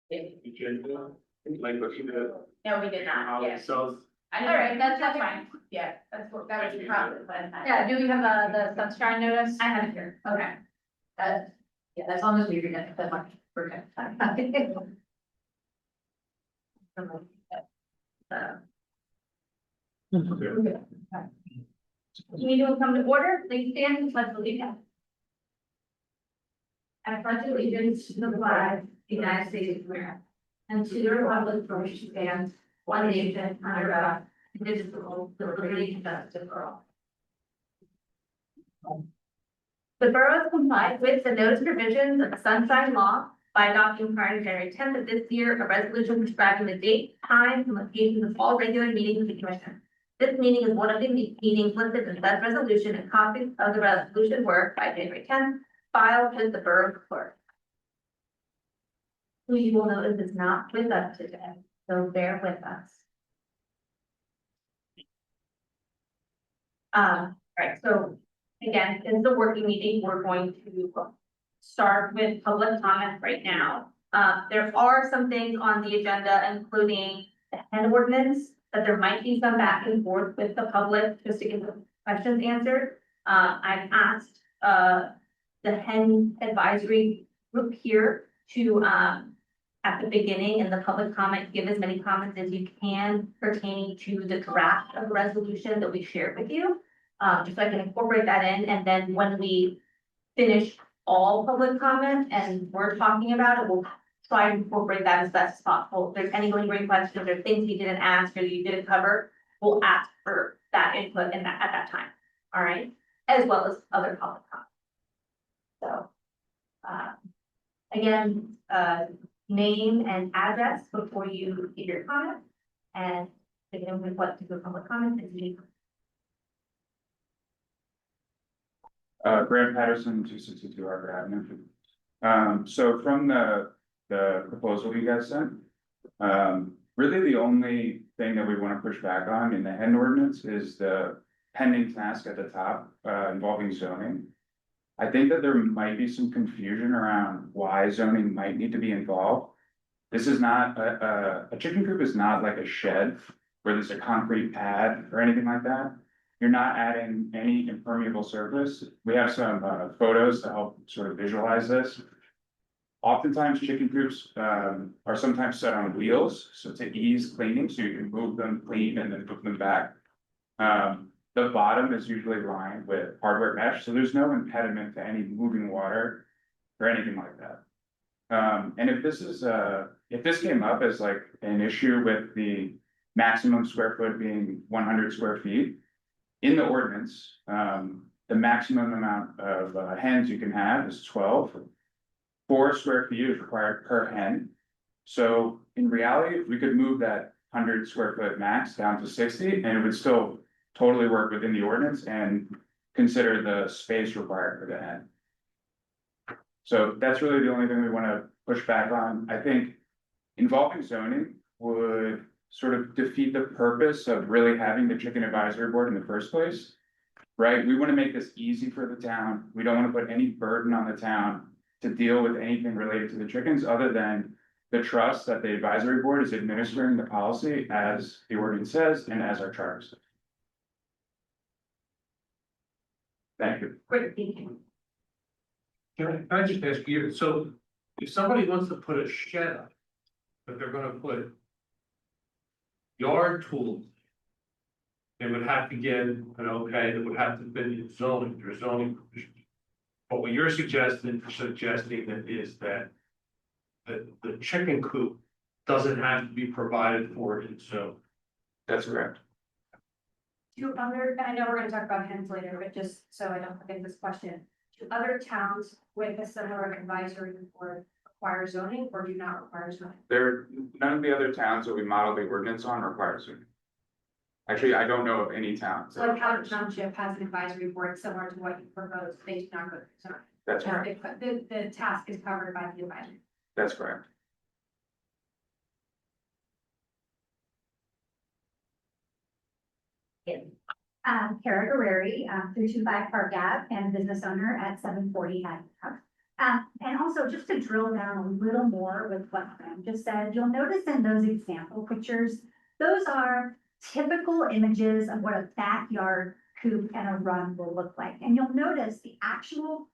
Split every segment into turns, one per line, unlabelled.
You should, like looking at.
No, we did not,
How
yeah.
it sells.
All right, that's fine, yeah, that was your problem, but.
Yeah, do we have the sunshine notice?
I have it here, okay.
Yeah, as long as we read it, that much, we're good.
Meeting will come to order, please stand and pledge allegiance. I pledge allegiance to the flag, of the United States of America, and to the republic for which it stands, one nation, under God, indivisible, with liberty and justice for all. The borough has complied with the notice provisions of the Sunshine Law by adopting prior to January 10th of this year, a resolution prescribing the date, time, and locations of all regular meetings of the commission. This meeting is one of the meetings listed in that resolution, and copies of the resolution were, by January 10th, filed with the borough clerk. Who you will notice is not with us today, so bear with us. Right, so again, in the working meeting, we're going to start with public comment right now. There are some things on the agenda, including the hen ordinance, that there might be some back and forth with the public just to get the questions answered. I've asked the hen advisory group here to at the beginning in the public comment, give as many comments as you can pertaining to the draft of the resolution that we shared with you. Just so I can incorporate that in, and then when we finish all public comment and we're talking about it, we'll try to incorporate that as best as possible. If there's any lingering questions, if there's things you didn't ask or you didn't cover, we'll ask for that input in that at that time. All right, as well as other public comment. So, again, name and address before you give your comment, and again, with what to go public comment is you.
Grant Patterson, 262 Harvard Avenue. So from the proposal you guys sent, really the only thing that we want to push back on in the hen ordinance is the pending task at the top involving zoning. I think that there might be some confusion around why zoning might need to be involved. This is not a chicken coop is not like a shed where there's a concrete pad or anything like that. You're not adding any impermeable surface. We have some photos to help sort of visualize this. Oftentimes chicken coops are sometimes set on wheels, so to ease cleaning, so you can move them, clean, and then move them back. The bottom is usually lined with hardware mesh, so there's no impediment to any moving water or anything like that. And if this came up as like an issue with the maximum square foot being 100 square feet, in the ordinance, the maximum amount of hens you can have is 12. 4 square feet is required per hen. So in reality, we could move that 100 square foot max down to 60, and it would still totally work within the ordinance and consider the space required for the hen. So that's really the only thing we want to push back on. I think involving zoning would sort of defeat the purpose of really having the chicken advisory board in the first place, right? We want to make this easy for the town. We don't want to put any burden on the town to deal with anything related to the chickens other than the trust that the advisory board is administering the policy as the ordinance says and as our charter says. Thank you.
Great, thank you.
Can I just ask you, so if somebody wants to put a shed up, but they're gonna put yard tools, they would have to get an okay, that would have to be zoning, there's zoning provisions. But what you're suggesting that is that the chicken coop doesn't have to be provided for in zone.
That's correct.
Do other, I know we're gonna talk about hens later, but just so I don't forget this question, do other towns with a similar advisory board require zoning or do not require zoning?
None of the other towns that we model the ordinance on require zoning. Actually, I don't know of any towns.
So like Howard Township has an advisory board similar to what you proposed, they do not go to zoning.
That's correct.
The task is covered by the advisory.
That's correct.
Kara Guerreri, 325 Park Ave, and business owner at 740 Hackett House. And also just to drill down a little more with what Fran just said, you'll notice in those example pictures, those are typical images of what a backyard coop and a run will look like. And you'll notice the actual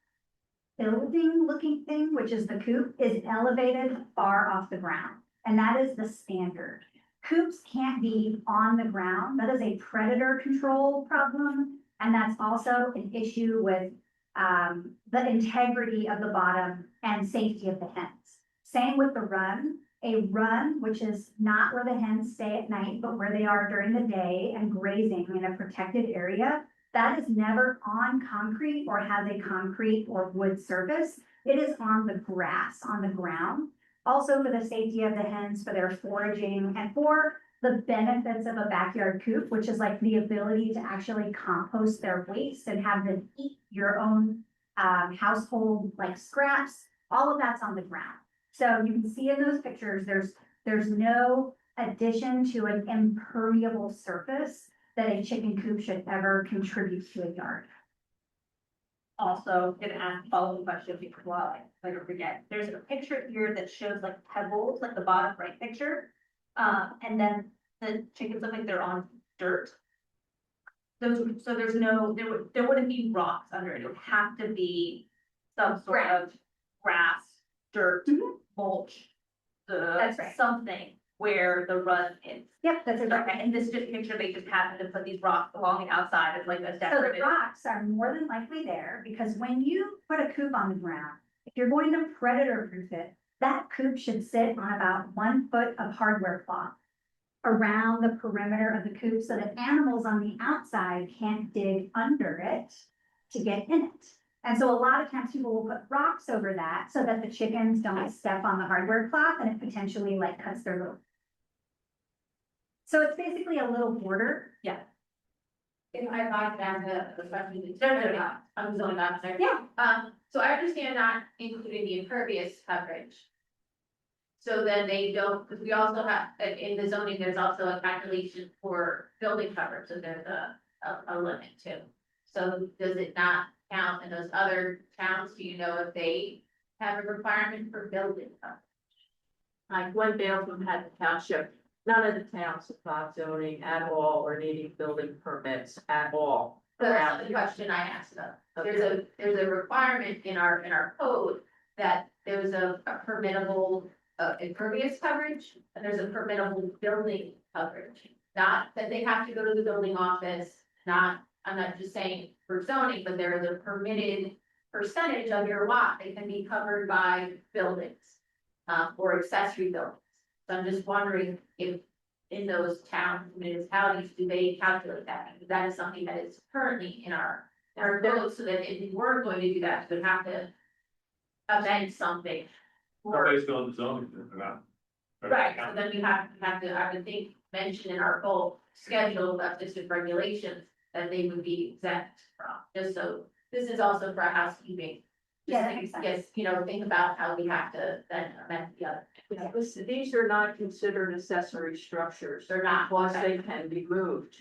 building looking thing, which is the coop, is elevated far off the ground. And that is the standard. Coops can't be on the ground. That is a predator control problem. And that's also an issue with the integrity of the bottom and safety of the hens. Same with the run. A run, which is not where the hens stay at night, but where they are during the day and grazing in a protected area, that is never on concrete or has a concrete or wood surface. It is on the grass, on the ground. Also for the safety of the hens, for their foraging, and for the benefits of a backyard coop, which is like the ability to actually compost their waste and have them eat your own household like scraps. All of that's on the ground. So you can see in those pictures, there's no addition to an impermeable surface that a chicken coop should ever contribute to a yard.
Also, gonna ask a follow-up question before I forget. There's a picture here that shows like pebbles, like the bottom right picture. And then the chickens look like they're on dirt. So there's no, there wouldn't be rocks under it. It would have to be some sort of grass, dirt, mulch.
That's right.
Something where the run is.
Yep, that's
Okay,
exactly.
and this just picture, they just happen to put these rocks along the outside as like a
So the
decorative.
rocks are more than likely there because when you put a coop on the ground, if you're going to predator proof it, that coop should sit on about 1 foot of hardware cloth around the perimeter of the coop so that animals on the outside can't dig under it to get in it. And so a lot of times people will put rocks over that so that the chickens don't step on the hardware cloth and it potentially like cuts their little. So it's basically a little border.
If I got down the question, I'm zoning officer.
Yeah.
So I understand not including the impervious coverage. So then they don't, because we also have, in the zoning, there's also a calculation for building coverage, so there's a limit too. So does it not count in those other towns? Do you know if they have a requirement for building coverage?
Like when Baleton had the township, none of the towns applied zoning at all or needing building permits at all.
So that's
around
the
here.
question I asked them.
Okay.
There's a requirement in our code that there's a permittable impervious coverage, and there's a permittable building coverage. Not that they have to go to the building office, I'm not just saying for zoning, but there is a permitted percentage of your lot that can be covered by buildings, or accessory buildings. So I'm just wondering if in those towns, municipalities, do they calculate that? Because that is something that is currently in our code, so that if we were going to do that, we would have to amend something.
Nobody's doing the zoning, they're not.
Right, so then we have to, I would think, mention in our whole schedule of district regulations that they would be exempt from, just so, this is also for housekeeping.
Yeah, that makes sense.
Yes, think about how we have to then amend the other.
Yeah, these are not considered accessory structures.
They're not.
Because they can be moved.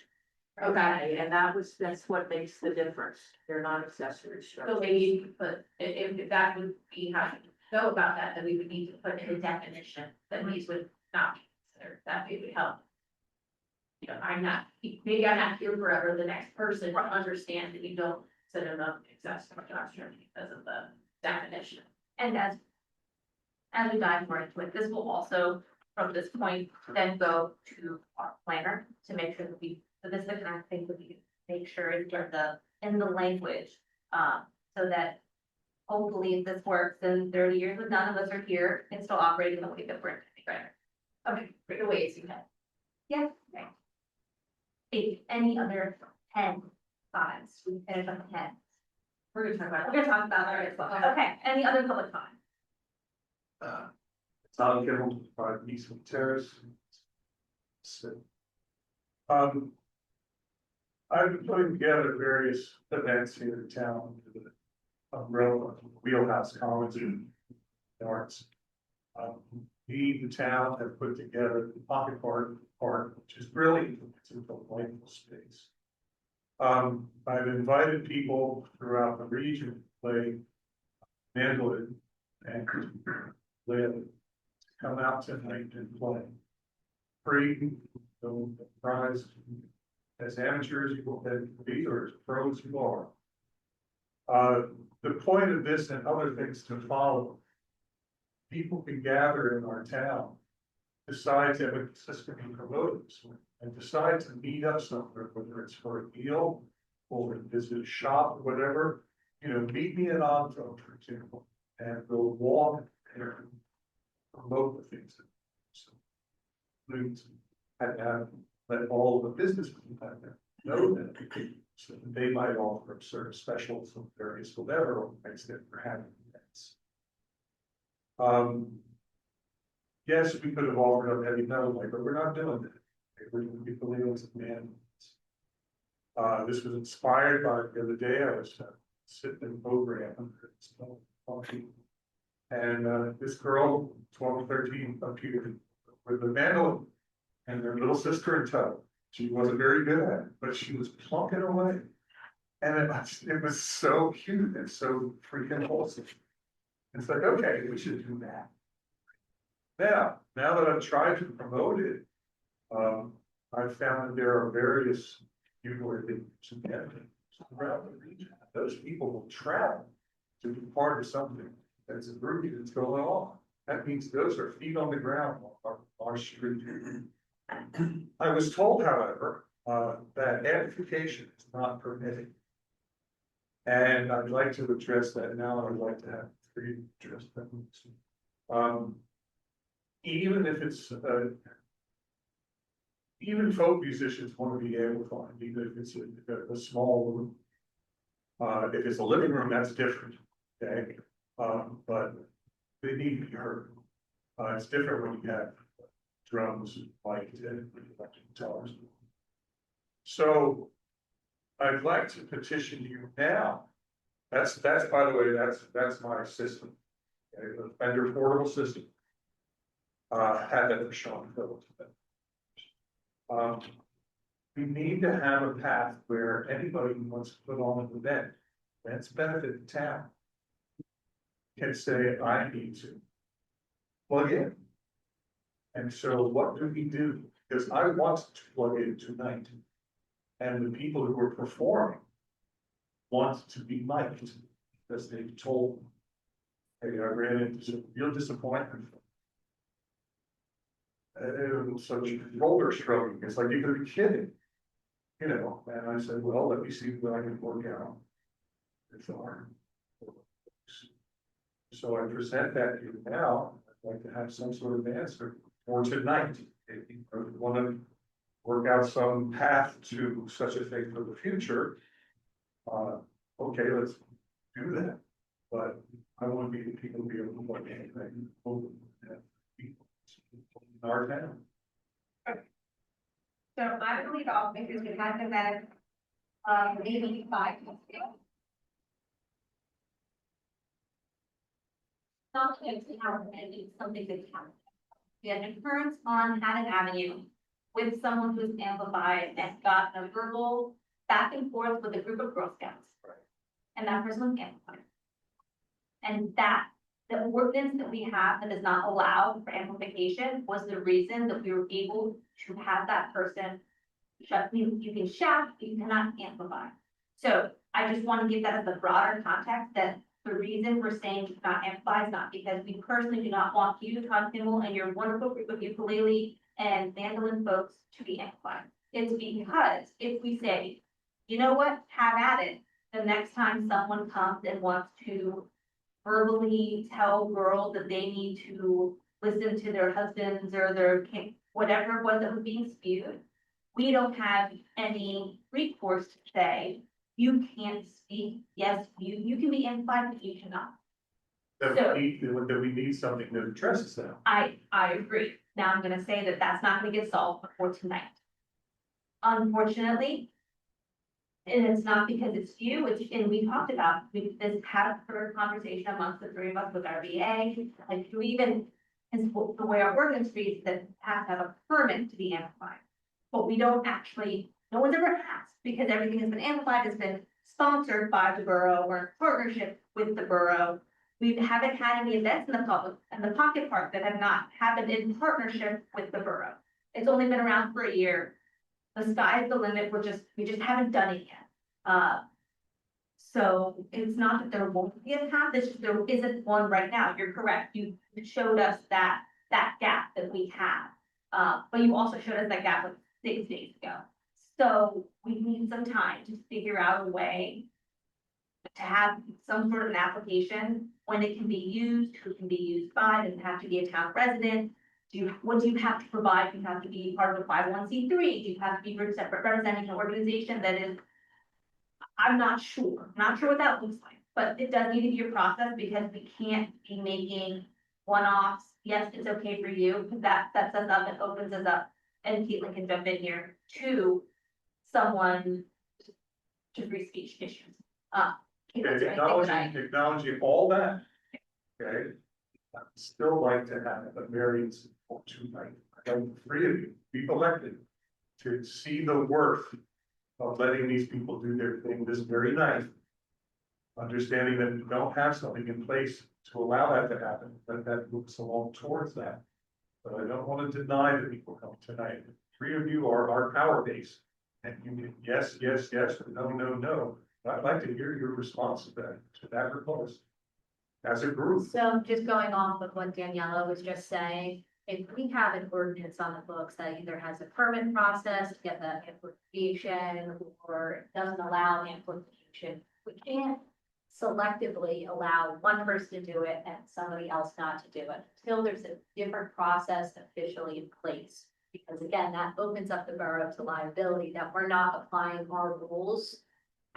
Okay,
And that's what makes the difference. They're not accessory
so
structures.
maybe you could put, if that would be how you go about that, then we would need to put in a definition that these would not be considered, that maybe would help. Maybe I'm not here forever, the next person will understand that you don't consider them accessory structure because of the definition.
And as we dive more into it, this will also, from this point, then go to our planner to make sure that so this is the kind of thing that we can make sure is in the language, so that hopefully if this works in 30 years, if none of us are here, it's still operating the way that we're going.
Okay, right away, as you can.
Yeah, right. Any other 10 comments? We finish on the 10.
We're gonna talk about.
We're gonna talk about that as well. Okay, any other public comment?
Tom Kittle, 5 Eastwood Terrace. I've been putting together various events here in town, under the umbrella of Wheelhouse Commons and Arts. We, the town, have put together the Pocket Park, which is really, it's a delightful space. I've invited people throughout the region to play Mandolin and Lynn come out tonight and play. Free, no prize, as amateurs you will be, or as pros you are. The point of this and other things to follow. People can gather in our town, decide to have a consistent promoters, and decide to meet up somewhere, whether it's for a meal or visit a shop, or whatever. You know, meet me at Onto, for example, and we'll walk there and promote the things. And let all the business people out there know that, so that they might offer certain specials of various whatever, or things that we're having events. Yes, we could have offered up heavy metal, but we're not doing that. We're going to be Paleos and man. This was inspired by the other day. I was sitting in a program, and this girl, 12, 13, appeared with a mandolin and their little sister in tow. She wasn't very good at it, but she was plunking away. And it was so cute and so freaking wholesome. It's like, okay, we should do that. Now that I've tried to promote it, I've found that there are various people around the region. Those people will travel to be part of something that's a group that's going on. That means those are feet on the ground on our street. I was told, however, that amplification is not permitted. And I'd like to address that now. I'd like to have three address that. Even if it's, even folk musicians want to be amplified, even if it's a small room. If it's a living room, that's different, okay? But they need to be heard. It's different when you have drums, mics, and guitars. So I'd like to petition you now. That's by the way, that's my system. Okay, the Fender portable system. Had that for Sean Phillips. We need to have a path where anybody who wants to put on an event that's benefit the town can say, I need to plug in. And so what do we do? Because I want to plug in tonight. And the people who are performing want to be mic'd, because they've told them, hey, I ran into some real disappointment. It was such roller stroking. It's like, you could be kidding. You know, and I said, well, let me see what I can work out. It's hard. So I present that to you now. I'd like to have some sort of answer for tonight. If you want to work out some path to such a thing for the future, okay, let's do that. But I want to be the people to be able to plug anything in our town.
So I believe all because we had an event, maybe 5 months ago. Not to have something that happened. We had an occurrence on Haddon Avenue with someone who's amplified and got a verbal back and forth with a group of Girl Scouts. And that person was amplified. And that the ordinance that we have that does not allow for amplification was the reason that we were able to have that person shut. You can shout, you cannot amplify. So I just want to give that as a broader context that the reason we're saying you cannot amplify is not because we personally do not want you, Todd Kimmel, and your wonderful group of ukulele and mandolin folks to be amplified. It's because if we say, you know what, have at it, the next time someone comes and wants to verbally tell girls that they need to listen to their husbands or their king, whatever it was that was being spewed, we don't have any recourse to say, you can't speak. Yes, you can be amplified, but you cannot.
That we need something that addresses that.
I agree. Now I'm gonna say that that's not gonna get solved before tonight. Unfortunately. And it's not because it's you, and we talked about, this had a conversation amongst the three of us with our VA, like who even, is the way our ordinance reads, that have to have a permit to be amplified. But we don't actually, no one's ever asked, because everything has been amplified, has been sponsored by the borough, or in partnership with the borough. We haven't had any events in the public, and the pocket park that have not happened in partnership with the borough. It's only been around for a year. The sky's the limit, we just haven't done it yet. So it's not that there won't be a path, it's just there isn't one right now. You're correct. You showed us that gap that we have. But you also showed us that gap like 6 days ago. So we need some time to figure out a way to have some sort of an application, when it can be used, who can be used by, does it have to be a town resident? What do you have to provide? Do you have to be part of a 501c3? Do you have to be representing an organization that is? I'm not sure what that looks like, but it does need to be a process, because we can't be making one-offs. Yes, it's okay for you, because that sets us up and opens us up, and Caitlin can jump in here, to someone to free speech issues.
Okay, acknowledging all that. Okay. I'd still like to have a variance for tonight. I want the three of you, be elected, to see the worth of letting these people do their thing this very night. Understanding that we don't have something in place to allow that to happen, but that moves along towards that. But I don't want to deny that people come tonight. The three of you are our power base. And you can, yes, yes, yes, or no, no, no. I'd like to hear your response to that request. As a group.
So just going off of what Daniela was just saying, if we have an ordinance on the books that either has a permit process to get the amplification or doesn't allow amplification, we can't selectively allow one person to do it and somebody else not to do it until there's a different process officially in place. Because again, that opens up the borough to liability, that we're not applying our rules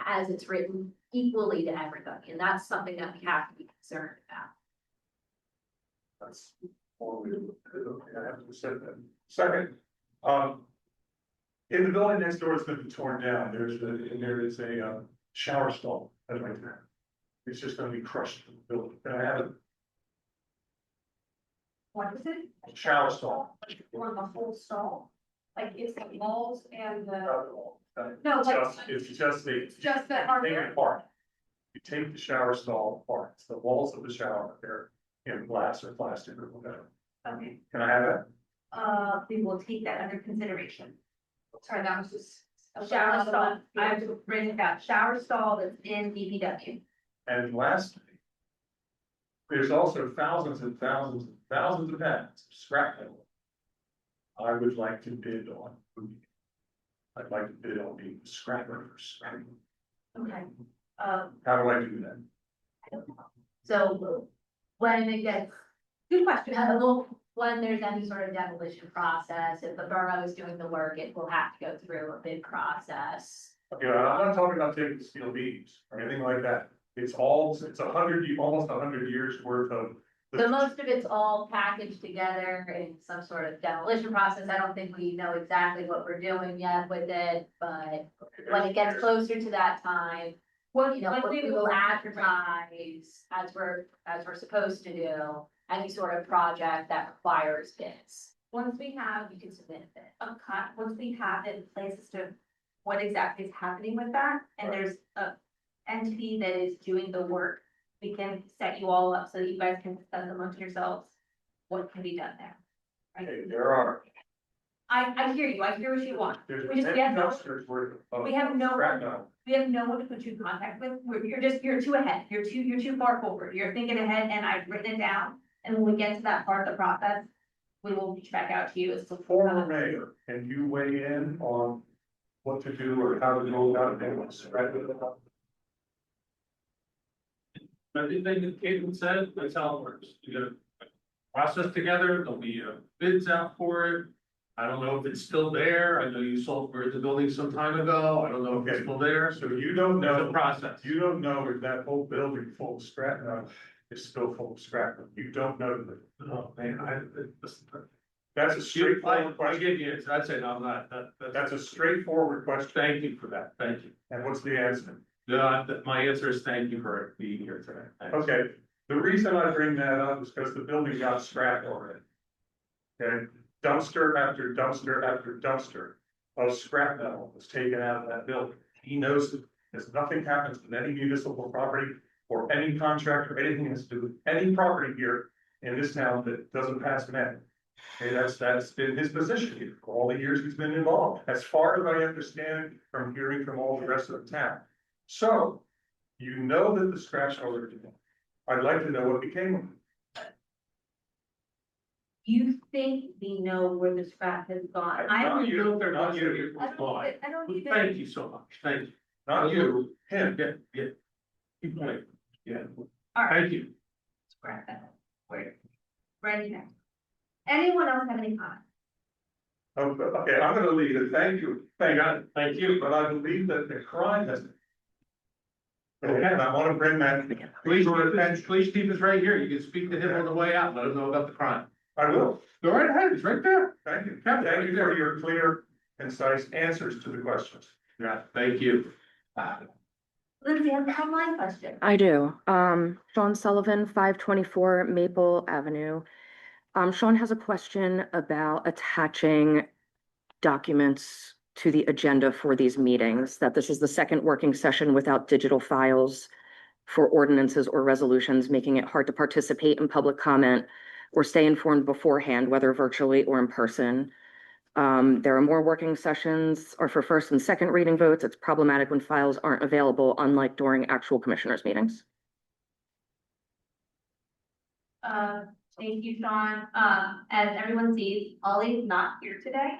as it's written equally to everybody, and that's something that we have to be concerned about.
That's all we, okay, I have to say that. Second, in the building next door, it's been torn down, there is a shower stall, that's right there. It's just gonna be crushed in the building, and I have a
What is it?
shower stall.
Or the whole stall? Like it's the walls and the,
No,
no, like,
it's just the.
just that are
Take
there.
it apart. You take the shower stall apart, it's the walls of the shower, they're in glass or plastic or whatever.
Okay,
Can I have that?
we will take that under consideration.
Sorry, that was just.
Shower stall, I have to bring it out, shower stall that's in DPW.
And lastly, there's also thousands and thousands and thousands of pounds of scrap metal. I would like to bid on. I'd like to bid on being a scrapper for scrap.
Okay.
How do I do that?
So when it gets,
Good question.
when there's any sort of demolition process, if the borough is doing the work, it will have to go through a bid process.
You know, I'm not talking about taking steel beams or anything like that. It's almost 100 years worth of.
So most of it's all packaged together in some sort of demolition process. I don't think we know exactly what we're doing yet with it, but when it gets closer to that time, you know, we will advertise as we're supposed to do, any sort of project that requires bids.
Once we have
You can submit it.
once we have it in place as to what exactly is happening with that, and
Right.
there's a entity that is doing the work, we can set you all up so that you guys can discuss amongst yourselves what can be done there.
Okay, there are,
I hear you, I hear what you want.
there's
We just-
10
we have no-
dumpsters worth of.
we have no-
scrap metal.
We have no one to put you in contact with, you're too ahead, you're too far forward, you're thinking ahead, and I've written it down. And when we get to that part of the process, we will reach back out to you as to.
Former mayor, can you weigh in on what to do or how to go about it with scrap metal?
Everything that Caitlin said, that's how it works. You get a process together, there'll be bids out for it. I don't know if it's still there. I know you sold for the building some time ago. I don't know if it's still there.
So you don't
There's a
know,
process.
you don't know if that whole building full of scrap metal is still full of scrap metal. You don't know that.
Oh, man,
That's a
I
straightforward question.
give you, that's it, I'm not,
That's a straightforward question.
Thank you for that, thank you.
And what's the answer?
My answer is thank you for being here today. Thanks.
Okay, the reason I bring that up is because the building got scrapped already. Okay, dumpster after dumpster after dumpster of scrap metal was taken out of that building. He knows that if nothing happens with any municipal property, or any contract or anything that's to do with any property here in this town that doesn't pass med. Okay, that's been his position for all the years he's been involved, as far as I understand from hearing from all the rest of the town. So, you know that the scratch over today. I'd like to know what became of it.
You think we know where the scrap has gone? I
Not
don't.
you, they're not you,
I don't even.
Thank you so much, thank you.
Not you, him.
Yeah. Keep going, yeah,
All right.
thank you.
Scrap that. Wait. Ready next. Anyone else have any comments?
Okay, I'm gonna leave it, thank you,
Thank you.
but I believe that the crime has. Okay, and I wanna bring that.
Please keep us right here, you can speak to him on the way out, let him know about the crime.
I will,
Go right ahead, it's right there.
thank you, thank you for your clear, concise answers to the questions.
Yeah, thank you.
Lindsay, I have an online question.
I do. Sean Sullivan, 524 Maple Avenue. Sean has a question about attaching documents to the agenda for these meetings, that this is the second working session without digital files for ordinances or resolutions, making it hard to participate in public comment or stay informed beforehand, whether virtually or in person. There are more working sessions or for first and second reading votes. It's problematic when files aren't available, unlike during actual commissioners' meetings.
Thank you, Sean. As everyone sees, Ollie's not here today.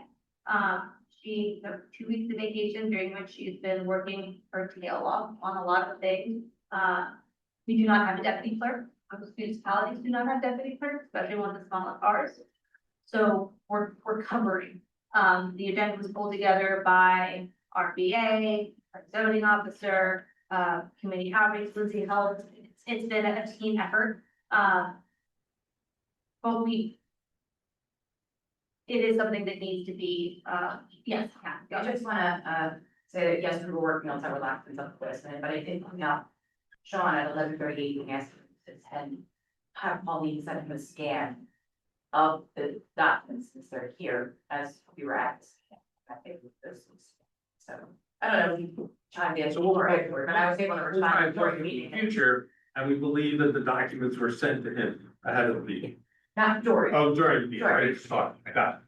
She took 2 weeks of vacation during which she's been working her tail off on a lot of things. We do not have a deputy clerk. Most municipalities do not have deputy clerks, especially ones as small as ours. So we're covering. The agenda was pulled together by our BA, our zoning officer, committee outreach, Lindsay helped. It's been a team effort. But it is something that needs to be, yes,
I just wanna, say that yes, we were working on several documents on the list, but I did point out Sean at 11:38, and asked him to have Pauline send him a scan of the documents since they're here as we were at. I think this was, so, I don't know if you chimed in,
So we'll-
but I was able to
We'll
respond
try and
during
talk
the
in the
meeting,
future, and we believe that the documents were sent to him ahead of the meeting.
not during.
Oh, during the meeting, right, sorry, I got it.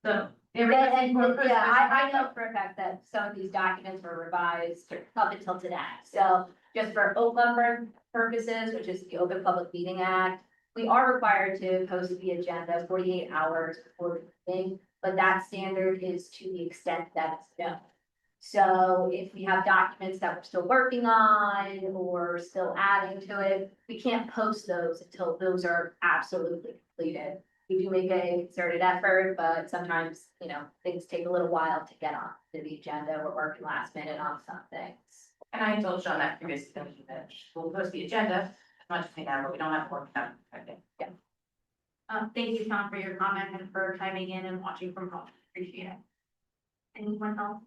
so
I know for a fact that some of these documents were revised up until today. So just for OPUB purposes, which is the Open Public Meeting Act, we are required to post the agenda 48 hours before the meeting, but that standard is to the extent that it's known. So if we have documents that we're still working on or still adding to it, we can't post those until those are absolutely completed. We do make a concerted effort, but sometimes, things take a little while to get on to the agenda. We're working last minute on some things.
And I told Sean that previously, that we'll post the agenda as much as we can, but we don't have to work on it.
thank you, Sean, for your comment and for chiming in and watching from home. Appreciate it. Anyone else?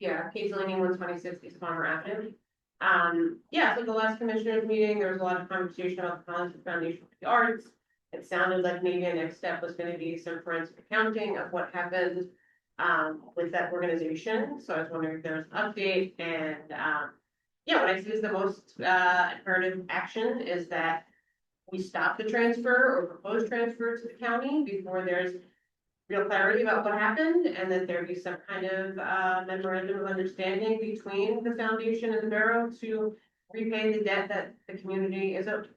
Yeah, Kate Delaney, 126 East Palmer Avenue. So the last commissioners meeting, there was a lot of conversation about the Collins Foundation for the Arts. It sounded like maybe a next step was gonna be some forensic accounting of what happened with that organization. So I was wondering if there's an update and what I see as the most imperative action is that we stop the transfer or proposed transfer to the county before there's real clarity about what happened, and that there be some kind of memorandum of understanding between the foundation and the borough to repay the debt that the community is owed.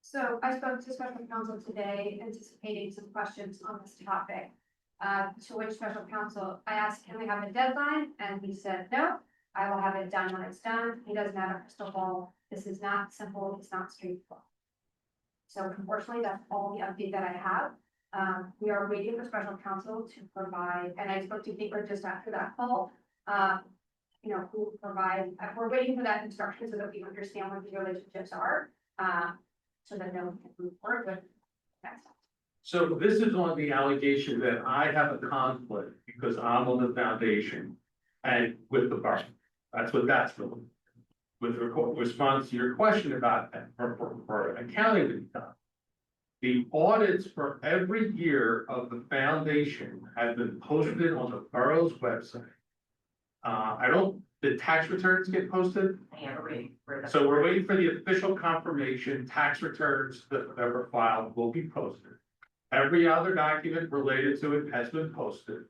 So I spoke to special counsel today, anticipating some questions on this topic. To which special counsel, I asked, can we have a deadline? And he said, no, I will have it done when it's done. He doesn't have a crystal ball. This is not simple, it's not straightforward. So unfortunately, that's all the update that I have. We are waiting for special counsel to provide, and I spoke to Baker just after that call. Who will provide, we're waiting for that instruction so that we understand what the relationships are. So that no one can move forward with that.
So this is on the allegation that I have a conflict because I'm on the foundation and with the borough. That's what that's for. With response to your question about that, for accounting to be done. The audits for every year of the foundation have been posted on the borough's website. I don't the tax returns get posted.
Yeah, we're waiting for the.
So we're waiting for the official confirmation, tax returns that were filed will be posted. Every other document related to it has been posted.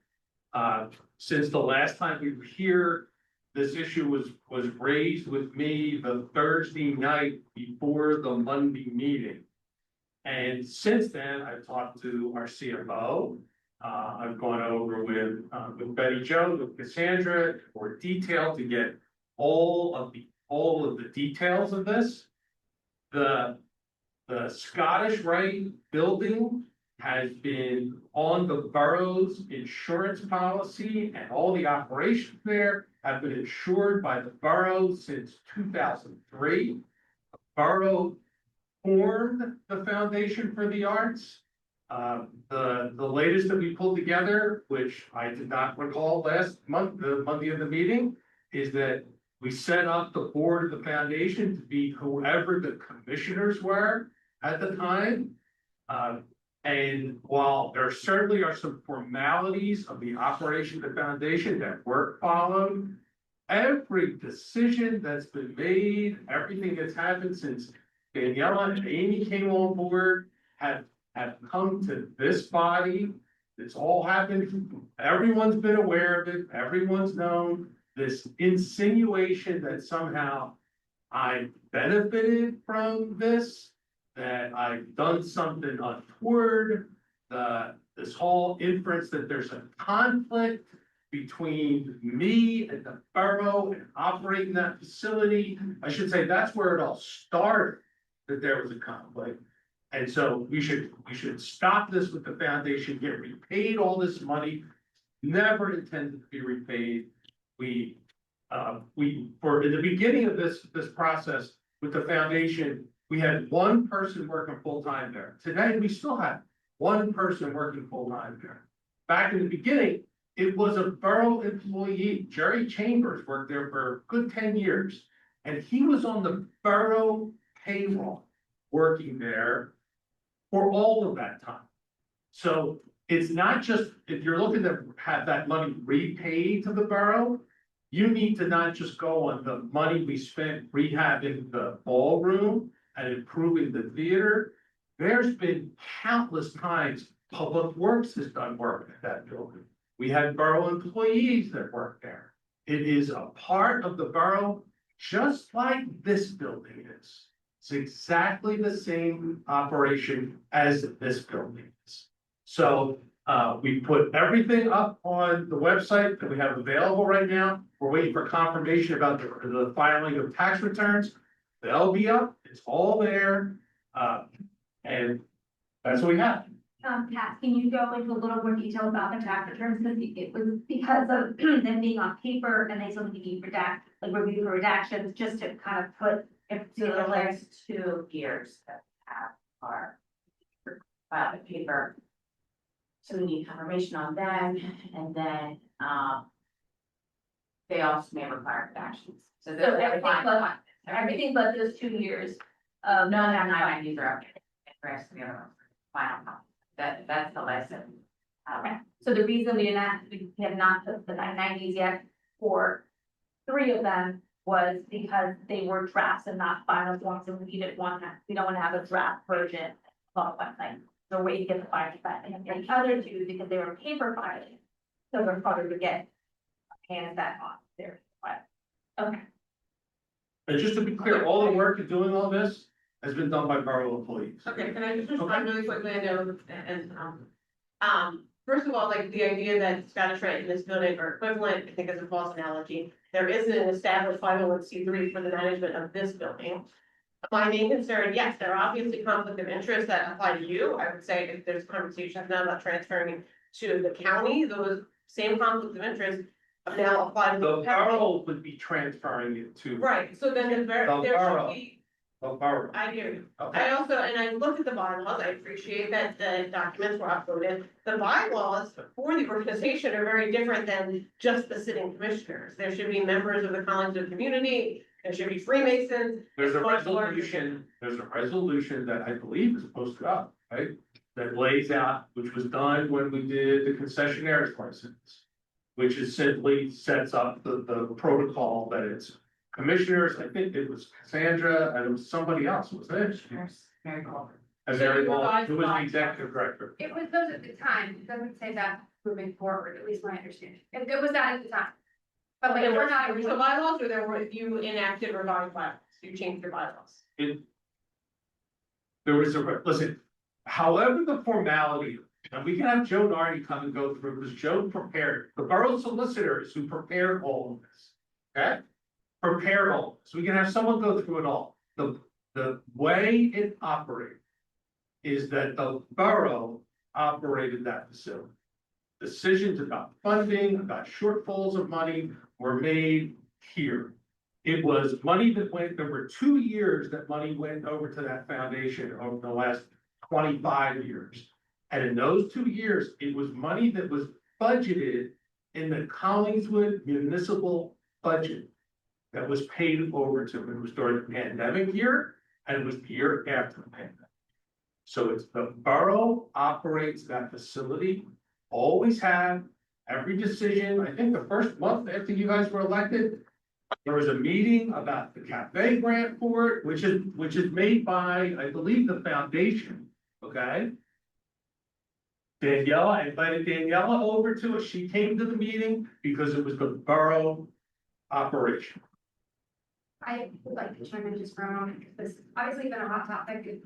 Since the last time we were here, this issue was raised with me the Thursday night before the Monday meeting. And since then, I've talked to our CFO. I've gone over with Betty Jo, with Cassandra, for detail to get all of the details of this. The Scottish Rite building has been on the borough's insurance policy, and all the operations there have been insured by the borough since 2003. The borough formed the Foundation for the Arts. The latest that we pulled together, which I did not recall last month, the Monday of the meeting, is that we set up the board of the foundation to be whoever the commissioners were at the time. And while there certainly are some formalities of the operation of the foundation that were followed, every decision that's been made, everything that's happened since Daniela and Amy came on board have come to this body. It's all happened. Everyone's been aware of it. Everyone's known this insinuation that somehow I benefited from this, that I've done something untoward, this whole inference that there's a conflict between me and the borough and operating that facility. I should say that's where it all started, that there was a conflict. And so we should stop this with the foundation, get repaid all this money, never intended to be repaid. In the beginning of this process with the foundation, we had one person working full-time there. Today, we still have one person working full-time there. Back in the beginning, it was a borough employee. Jerry Chambers worked there for a good 10 years. And he was on the borough payroll, working there for all of that time. So it's not just, if you're looking to have that money repaid to the borough, you need to not just go on the money we spent rehabbing the ballroom and improving the theater. There's been countless times Public Works has done work at that building. We had borough employees that work there. It is a part of the borough, just like this building is. It's exactly the same operation as this building is. So we put everything up on the website that we have available right now. We're waiting for confirmation about the filing of tax returns. They'll be up, it's all there. And that's what we have.
Pat, can you go into a little more detail about the tax returns? Because it was because of them being on paper and they still need to be review for redactions, just to kind of put it
So the
together.
last 2 years that we have are filed in paper. So we need confirmation on them, and then, they also may require redactions. So
So
they're
everything but those 2 years.
No, these are up. The rest of the other ones, final copy. That's the lesson.
So the reason we have not put the 990s yet for 3 of them was because they were drafts and not final forms, and we don't want to have a draft version on the website. So wait to get the final back, and the other 2, because they were paper filing, so we're probably to get hands that on there. Okay.
And just to be clear, all the work of doing all this has been done by borough employees.
Okay, can I just respond really quickly? I know, first of all, like the idea that Scottish Rite and this building are equivalent, I think is a false analogy. There isn't an established 501c3 for the management of this building. My main concern, yes, there are obviously conflict of interest that apply to you. I would say if there's conversations now about transferring to the county, those same conflicts of interest now apply to
The
the county.
borough would be transferring it to.
Right, so then
The
there
borough.
should be,
The borough.
I hear you.
Okay.
I also, and I looked at the bylaws, I appreciate that the documents were uploaded. The bylaws for the organization are very different than just the sitting commissioners. There should be members of the College of Community, there should be Freemasons.
There's a
Much larger.
resolution that I believe is posted up, right? That lays out, which was done when we did the concessionaires license. which is simply sets up the protocol that it's commissioners, I think it was Cassandra, and it was somebody else, was it?
Mary Culver.
And
So
Mary
you
Wall,
revised
who was the
by-
executive director.
It was those at the time, it doesn't say that moving forward, at least my understanding, it was that at the time. But like,
There
we're
were
not.
the bylaws, or there were, you enacted revised bylaws, you changed your bylaws.
There was listen, however the formality, and we can have Joe Nardi come and go through, because Joe prepared, the borough solicitors who prepared all of this. Okay? Prepared all, of this. We can have someone go through it all. The way it operated is that the borough operated that facility. Decisions about funding, about shortfalls of money were made here. It was money that went, there were 2 years that money went over to that foundation over the last 25 years. And in those 2 years, it was money that was budgeted in the Collingswood municipal budget that was paid over to them. It was during the pandemic year, and it was the year after the pandemic. So it's the borough operates that facility, always have, every decision, I think the first month after you guys were elected, there was a meeting about the cafe grant for it, which is made by, I believe, the foundation, okay? Daniela, I invited Daniela over to it, she came to the meeting because it was the borough operation.
I would like to chime in just for a moment, because this has obviously been a hot topic, and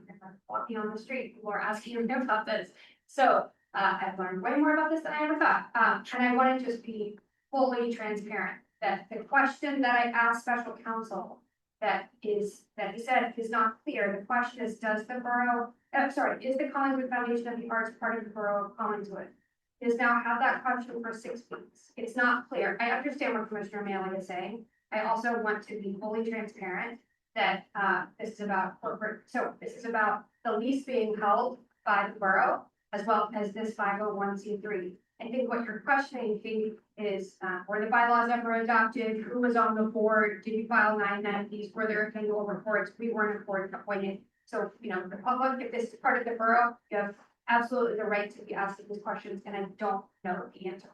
walking on the street, people are asking me about this. So, I've learned way more about this than I ever thought, and I want to just be fully transparent, that the question that I asked special counsel that he said is not clear, the question is, does the borough, is the Collingswood Foundation of the Arts part of the borough of Collingswood? Is now had that question for 6 weeks, it's not clear, I understand what Commissioner Maley is saying. I also want to be fully transparent that this is about corporate, so this is about the lease being held by the borough as well as this 501c3. I think what you're questioning, Katie, is were the bylaws ever adopted? Who was on the board? Did you file 990s? Were there annual reports? We weren't appointed. So, you know, the public, if this is part of the borough, you have absolutely the right to be asking these questions, and I don't know the answer.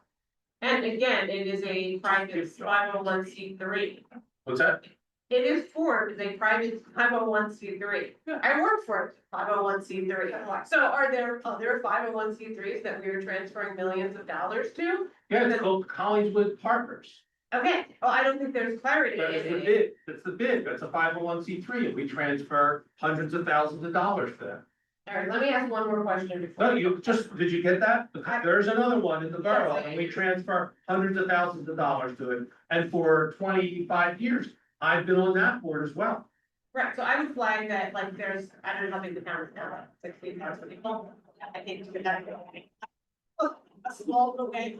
And again, it is a private 501c3.
What's that?
It is formed as a private 501c3. I work for a 501c3. So are there other 501c3s that we are transferring millions of dollars to?
Yeah, it's called Collingswood Partners.
Okay, well, I don't think there's clarity.
That's the bid, that's a 501c3, and we transfer hundreds of thousands of dollars to them.
All right, let me ask one more question before.
No, did you get that? There's another one in the borough, and we transfer hundreds of thousands of dollars to it, and for 25 years, I've been on that board as well.
Right, so I would flag that, like, there's, I don't know how big the town is now, like 16,000 people. I think it's that. A small way.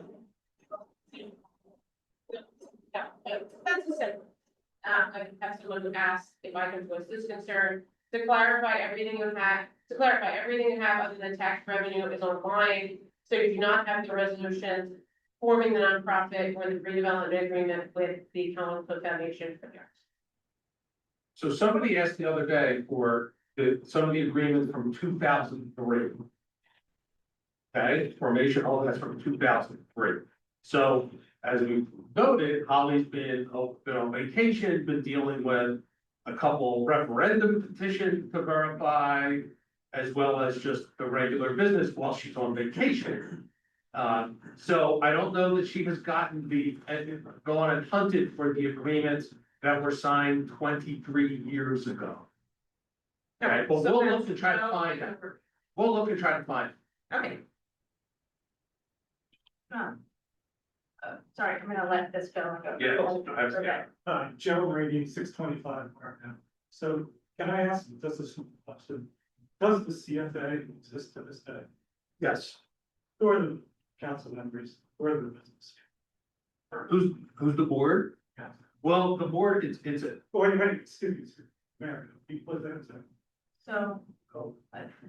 Yeah, that's the same. I have someone who asked if I can voice this concern, to clarify everything you have other than tax revenue is online. So you do not have the resolutions forming the nonprofit or the redevelopment agreement with the Collingswood Foundation for the Arts.
So somebody asked the other day for some of the agreements from 2003. Okay, formation, all that's from 2003. So as we noted, Holly's been on vacation, been dealing with a couple referendum petitions to verify, as well as just the regular business while she's on vacation. So I don't know that she has gotten gone and hunted for the agreements that were signed 23 years ago. Okay, but we'll look to try to find that. We'll look and try to find it.
Okay.
Sorry, I'm gonna let this go.
Yeah.
Joe Brady, 625 Markham. So can I ask, does the CFA exist to this day?
Yes.
Who are the council members? Who are the business?
Who's the board?
Yeah.
Well, the board, it's
Wait, excuse me, Mayor, people that say.
So,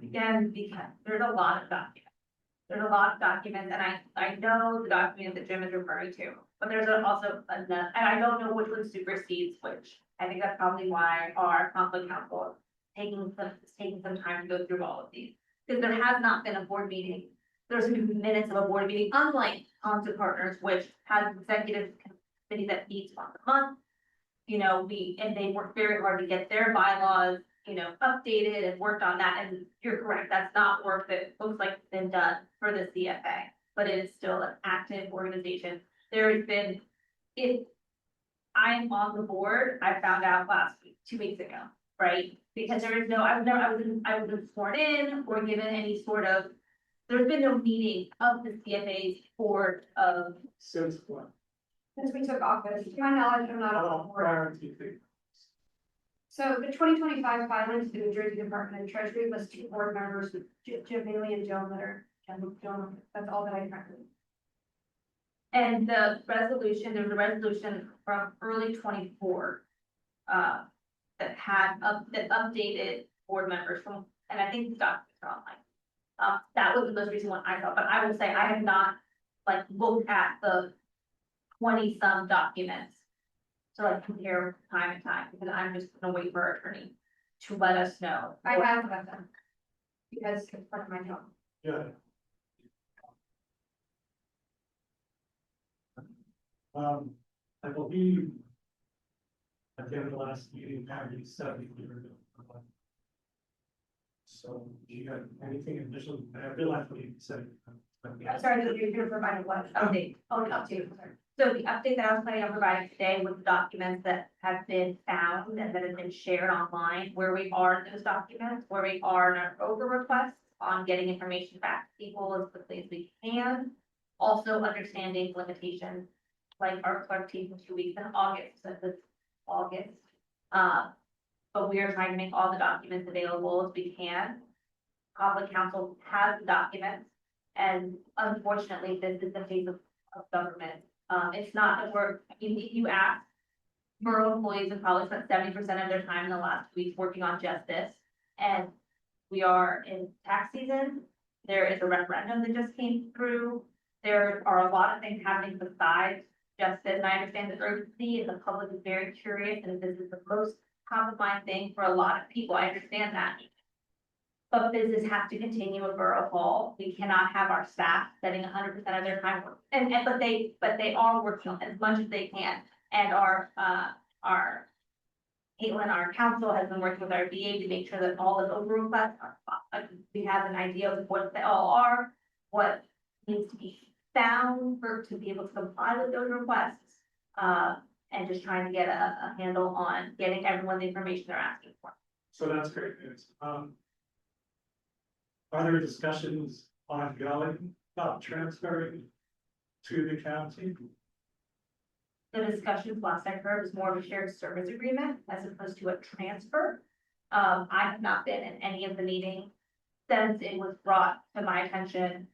again, because there's a lot of documents. There's a lot of documents, and I know the document that Jim is referring to, but there's also, and I don't know which one supersedes which. I think that's probably why our conflict counsel is taking some time to go through all of these. Because there has not been a board meeting. There's been minutes of a board meeting, unlike Council Partners, which has executive committee that meets once a month. You know, and they work very hard to get their bylaws, you know, updated and worked on that, and you're correct, that's not work that looks like it's been done for the CFA, but it is still an active organization. There has been, if I am on the board, I found out last week, 2 weeks ago, right? Because there is no, I wasn't sworn in or given any sort of, there's been no meeting of the CFA's board of,
Since when?
Since we took office, to my knowledge, I'm not on the board.
Prior to the-
So the 2025 filings to the New Jersey Department of Treasury lists 2 board members, Jim Bailey and Joan Litter. Joan, that's all that I tracked.
and the resolution, there was a resolution from early 24. That had, that updated board members from, and I think the documents are online. That was the most recent one I saw, but I will say I have not, like, looked at the 20-some documents to like compare time and time, because I'm just gonna wait for our attorney to let us know.
I have got them. Because it's part of my job.
Yeah. I believe. At the end of the last meeting, Patty said we were doing. So, do you have anything additional? I realize what you said.
I'm sorry, that you're providing what update, oh, an update, sorry. So the update that I was planning on providing today was the documents that have been found and that have been shared online, where we are in those documents, where we are in our over requests on getting information back to people as quickly as we can. Also understanding limitations, like our clerk team from 2 weeks in August, so this August. But we are trying to make all the documents available as we can. Public counsel has the documents, and unfortunately, this is the phase of government. It's not that we're, if you ask borough employees have probably spent 70% of their time in the last week working on justice. And we are in tax season. There is a referendum that just came through. There are a lot of things happening besides justice. And I understand the urgency, and the public is very curious, and this is the most top of mind thing for a lot of people. I understand that. But business has to continue at Borough Hall. We cannot have our staff spending 100% of their time working, but they are working as much as they can. And our Caitlin, our council, has been working with our VA to make sure that all of those requests are, we have an idea of what they all are, what needs to be found to be able to comply with those requests. And just trying to get a handle on getting everyone the information they're asking for.
So that's great news. Are there discussions ongoing about transferring to the county?
The discussions last I heard was more of a shared service agreement as opposed to a transfer. I have not been in any of the meetings since it was brought to my attention.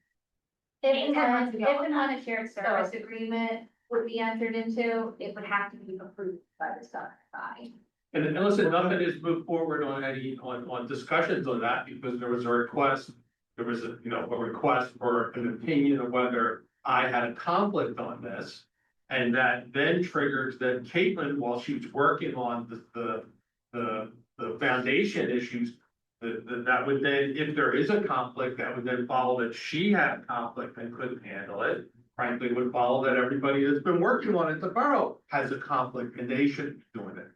If
10 months ago.
and when a shared service agreement would be entered into, it would have to be approved by the Southern body.
And listen, nothing is moved forward on any, on discussions on that, because there was a request. There was a request for an opinion of whether I had a conflict on this. And that then triggers that Caitlin, while she was working on the foundation issues. That would then, if there is a conflict, that would then follow that she had a conflict and couldn't handle it. Frankly, would follow that everybody that's been working on it, the borough has a conflict and they shouldn't be doing it.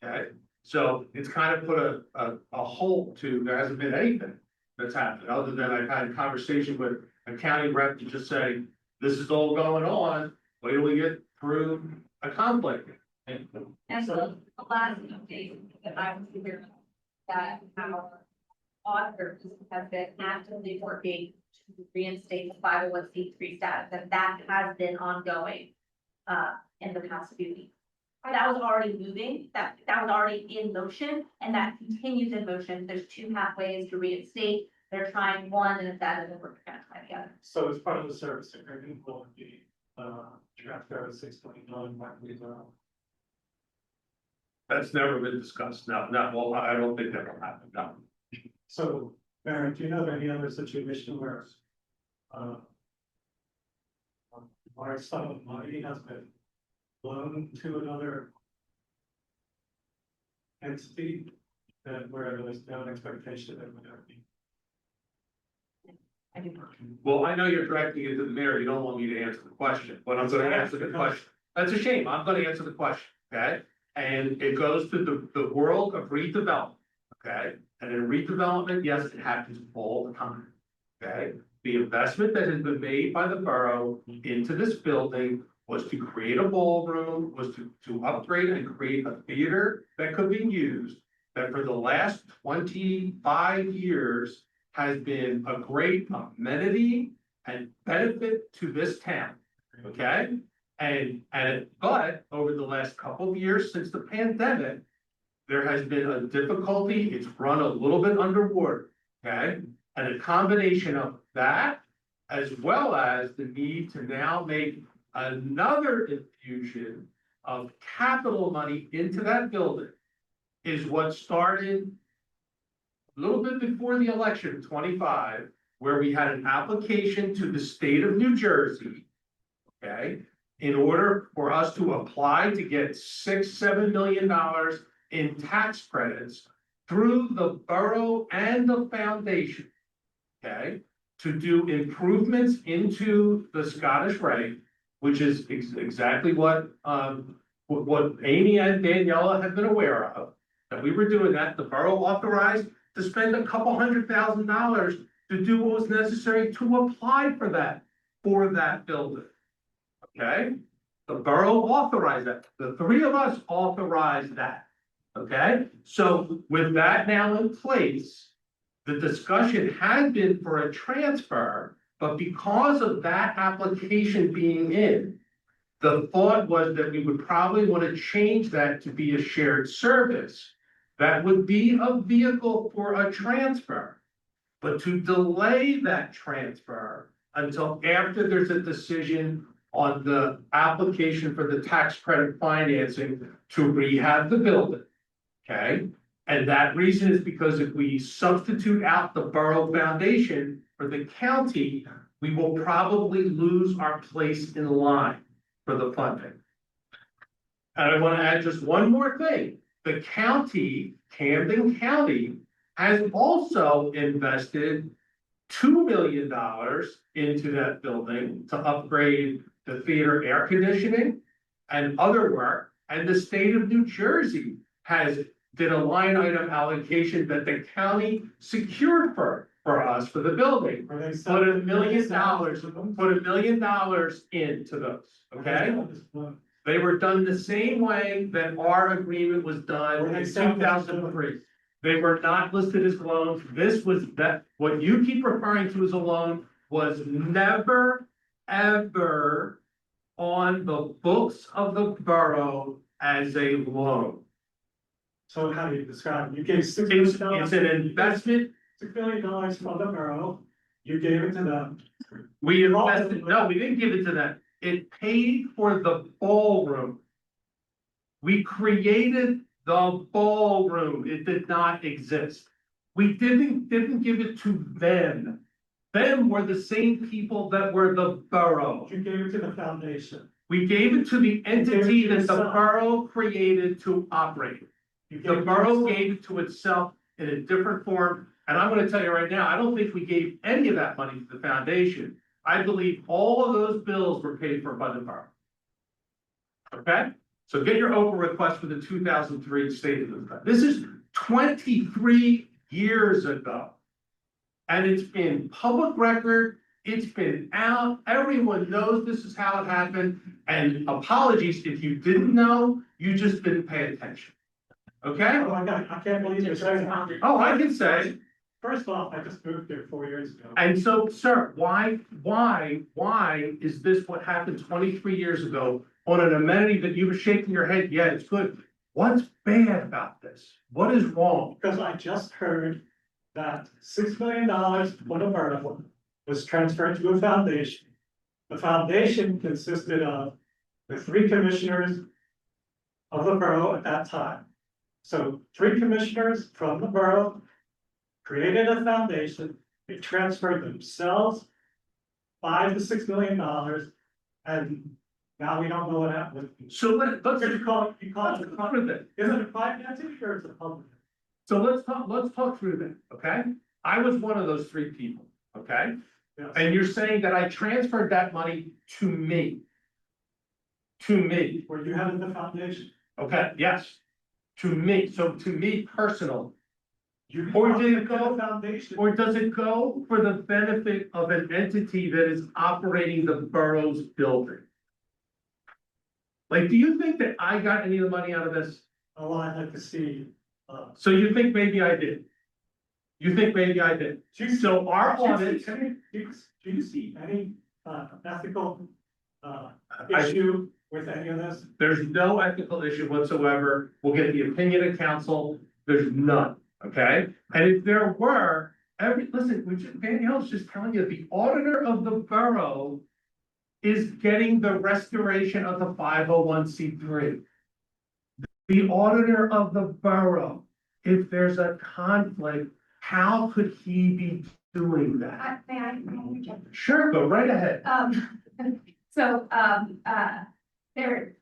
Okay, so it's kind of put a halt to, there hasn't been anything that's happened, other than I've had a conversation with a county rep to just say, this is all going on, wait till we get through a conflict.
And so the last update that I was hearing, that our auditors have been actively working to reinstate the 501(c)(3) status, and that has been ongoing in the past few weeks. That was already moving, that was already in motion, and that continues in motion. There's 2 pathways to reinstate. They're trying one, and if that doesn't work, we're gonna try the other.
So as part of the service agreement, will be transfer of 629 monthly.
That's never been discussed, no, well, I don't think that will happen, no.
So, Mary, do you know of any other situation where large sum of money has been loaned to another entity that where there was no expectation that it would ever be?
I do not.
Well, I know you're directing it to the mayor, you don't want me to answer the question, but I'm gonna answer the question. That's a shame, I'm gonna answer the question, okay? And it goes to the world of redevelopment, okay? And in redevelopment, yes, it happens all the time, okay? The investment that has been made by the borough into this building was to create a ballroom, was to upgrade and create a theater that could be used. That for the last 25 years has been a great amenity and benefit to this town, okay? But over the last couple of years since the pandemic, there has been a difficulty, it's run a little bit underwater, okay? And a combination of that, as well as the need to now make another infusion of capital money into that building is what started a little bit before the election in 25, where we had an application to the state of New Jersey, okay, in order for us to apply to get $6-7 million in tax credits through the borough and the foundation, okay, to do improvements into the Scottish Rite, which is exactly what Amy and Daniela have been aware of, that we were doing that. The borough authorized to spend a couple $100,000 to do what was necessary to apply for that building. Okay, the borough authorized that. The three of us authorized that. Okay, so with that now in place, the discussion had been for a transfer, but because of that application being in, the thought was that we would probably want to change that to be a shared service. That would be a vehicle for a transfer, but to delay that transfer until after there's a decision on the application for the tax credit financing to rehab the building, okay? And that reason is because if we substitute out the borough foundation for the county, we will probably lose our place in line for the funding. And I want to add just one more thing. The county, Camden County, has also invested $2 million into that building to upgrade the theater air conditioning and other work. And the state of New Jersey did a line item allocation that the county secured for us for the building. Put $1 million into those, okay? They were done the same way that our agreement was done in 2003. They were not listed as loans. This was that, what you keep referring to as a loan was never, ever on the books of the borough as a loan.
So how do you describe it? You gave
It's an investment.
$6 million from the borough, you gave it to them.
We invested, no, we didn't give it to them. It paid for the ballroom. We created the ballroom. It did not exist. We didn't give it to them. Them were the same people that were the borough.
You gave it to the foundation.
We gave it to the entity that the borough created to operate. The borough gave it to itself in a different form. And I'm gonna tell you right now, I don't think we gave any of that money to the foundation. I believe all of those bills were paid for by the borough. Okay, so get your Oprah request for the 2003 state of the. This is 23 years ago. And it's been public record, it's been out, everyone knows this is how it happened. And apologies if you didn't know, you just didn't pay attention. Okay?
Oh, I can't believe you're saying that.
Oh, I can say.
First off, I just moved here 4 years ago.
And so, sir, why is this what happened 23 years ago on an amenity that you were shaking your head, yeah, it's good. What's bad about this? What is wrong?
Because I just heard that $6 million for the borough was transferred to a foundation. The foundation consisted of the 3 commissioners of the borough at that time. So 3 commissioners from the borough created a foundation, they transferred themselves $5 to $6 million, and now we don't know what happened.
So let's
You call it a
talk through that.
Is it a private entity or is it a public?
So let's talk through that, okay? I was one of those 3 people, okay?
Yes.
And you're saying that I transferred that money to me. To me,
Were you having the foundation?
okay, yes, to me, so to me personally.
You.
Or did it go-
Foundation.
Or does it go for the benefit of an entity that is operating the borough's building? Like, do you think that I got any of the money out of this?
Oh, I'd like to see,
So you think maybe I did? You think maybe I did? So our audit,
do you see any, ethical,
I-
issue with any of this?
there's no ethical issue whatsoever. We'll get the opinion of council. There's none, okay? And if there were, Danielle's just telling you, the auditor of the borough is getting the restoration of the 501c3. The auditor of the borough, if there's a conflict, how could he be doing that?
May I interject?
Sure, go right ahead.
There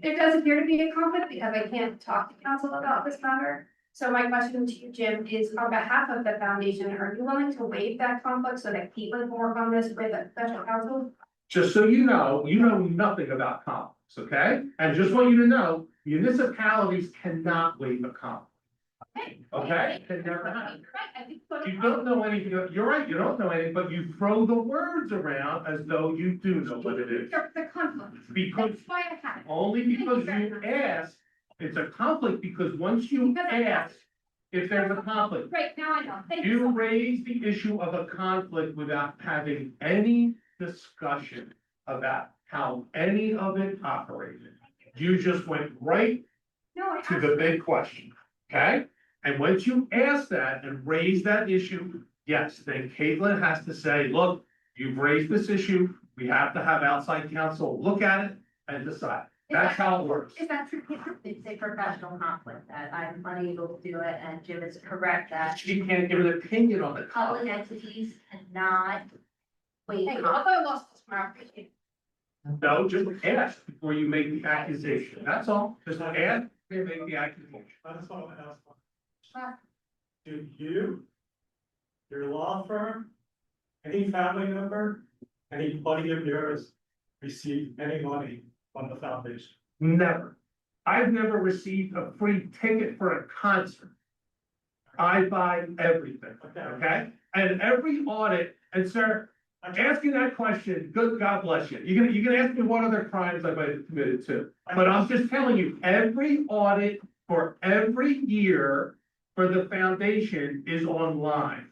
does appear to be a conflict because I can't talk to council about this matter. So my question to you, Jim, is on behalf of the foundation, are you willing to waive that conflict so that Caitlin can work on this with a special counsel?
Just so you know nothing about conflicts, okay? And just want you to know, municipalities cannot waive a conflict. Okay? Can never happen. You don't know anything, you're right, you don't know anything, but you throw the words around as though you do know what it is.
The conflict.
Because,
That's why I have it.
only because you asked, it's a conflict, because once you
Because I
ask if there's a conflict,
Right, now I know. Thank you.
you
so much.
raise the issue of a conflict without having any discussion about how any of it operated. You just went right
No, I
to the big question, okay? And once you ask that and raise that issue, yes, then Caitlin has to say, look, you've raised this issue, we have to have outside counsel look at it and decide. That's how it works.
Is that true? It's a professional conflict that I'm unable to do it, and Jim is correct that
She can't give an opinion on the
public
conflict.
entities cannot waive
Thank you.
conflict.
I thought I lost this tomorrow.
No, just ask before you make the accusation, that's all, just ask and make the accusation.
I just want to ask.
Sure.
Do you, your law firm, any family member, anybody of yours receive any money from the foundation?
Never. I've never received a free ticket for a concert. I buy everything, okay? And every audit, and sir, asking that question, good, God bless you. You're gonna ask me what other crimes I might have committed to. But I'm just telling you, every audit for every year for the foundation is online.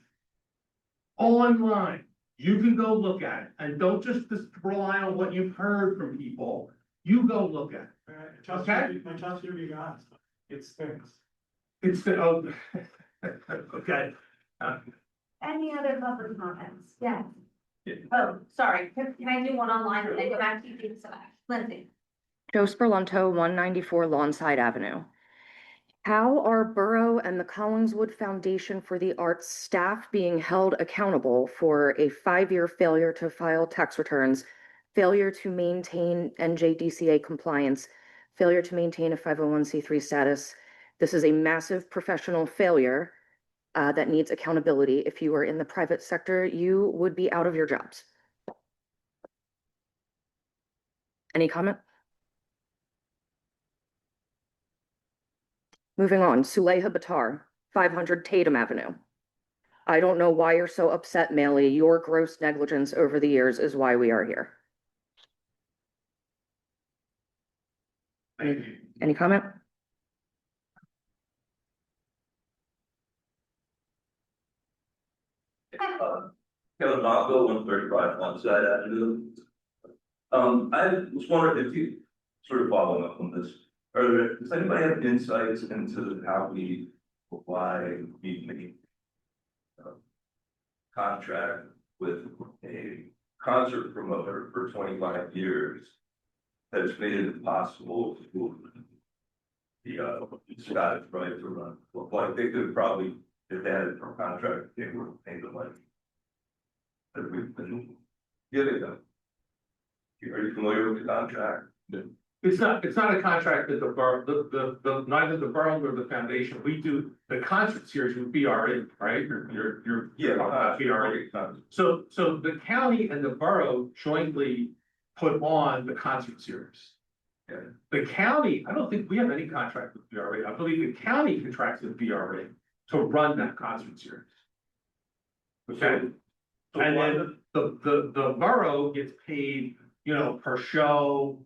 Online. You can go look at it and don't just rely on what you've heard from people. You go look at it.
I trust you to be honest. It's things.
It's the, oh, okay.
Any other public comments? Yes.
Oh, sorry, can I do one online and then go back to you, Lindsay?
Joe Spurlunto, 194 Lawnside Avenue. How are Borough and the Collingswood Foundation for the Arts staff being held accountable for a 5-year failure to file tax returns, failure to maintain NJDCA compliance, failure to maintain a 501c3 status? This is a massive professional failure that needs accountability. If you were in the private sector, you would be out of your jobs. Any comment? Moving on, Suleha Batar, 500 Tatum Avenue. I don't know why you're so upset, Maley. Your gross negligence over the years is why we are here.
Thank you.
Any comment?
Kevin Bosco, 135 Lawnside Avenue. I was wondering if you sort of following up on this, does anybody have insights into how we apply the contract with a concert promoter for 25 years that's made it impossible for the Scottish right to run? Well, they could probably, if they had it for a contract, they would pay the money that we've been giving them. Are you familiar with the contract?
It's not a contract that the borough, neither the borough nor the foundation, we do the concert series with BRE, right? You're talking about BRE. So the county and the borough jointly put on the concert series.
Yeah.
The county, I don't think we have any contract with BRE. I believe the county contracts with BRE to run that concert series. Okay,
So
and
why-
then the borough gets paid, you know, per show.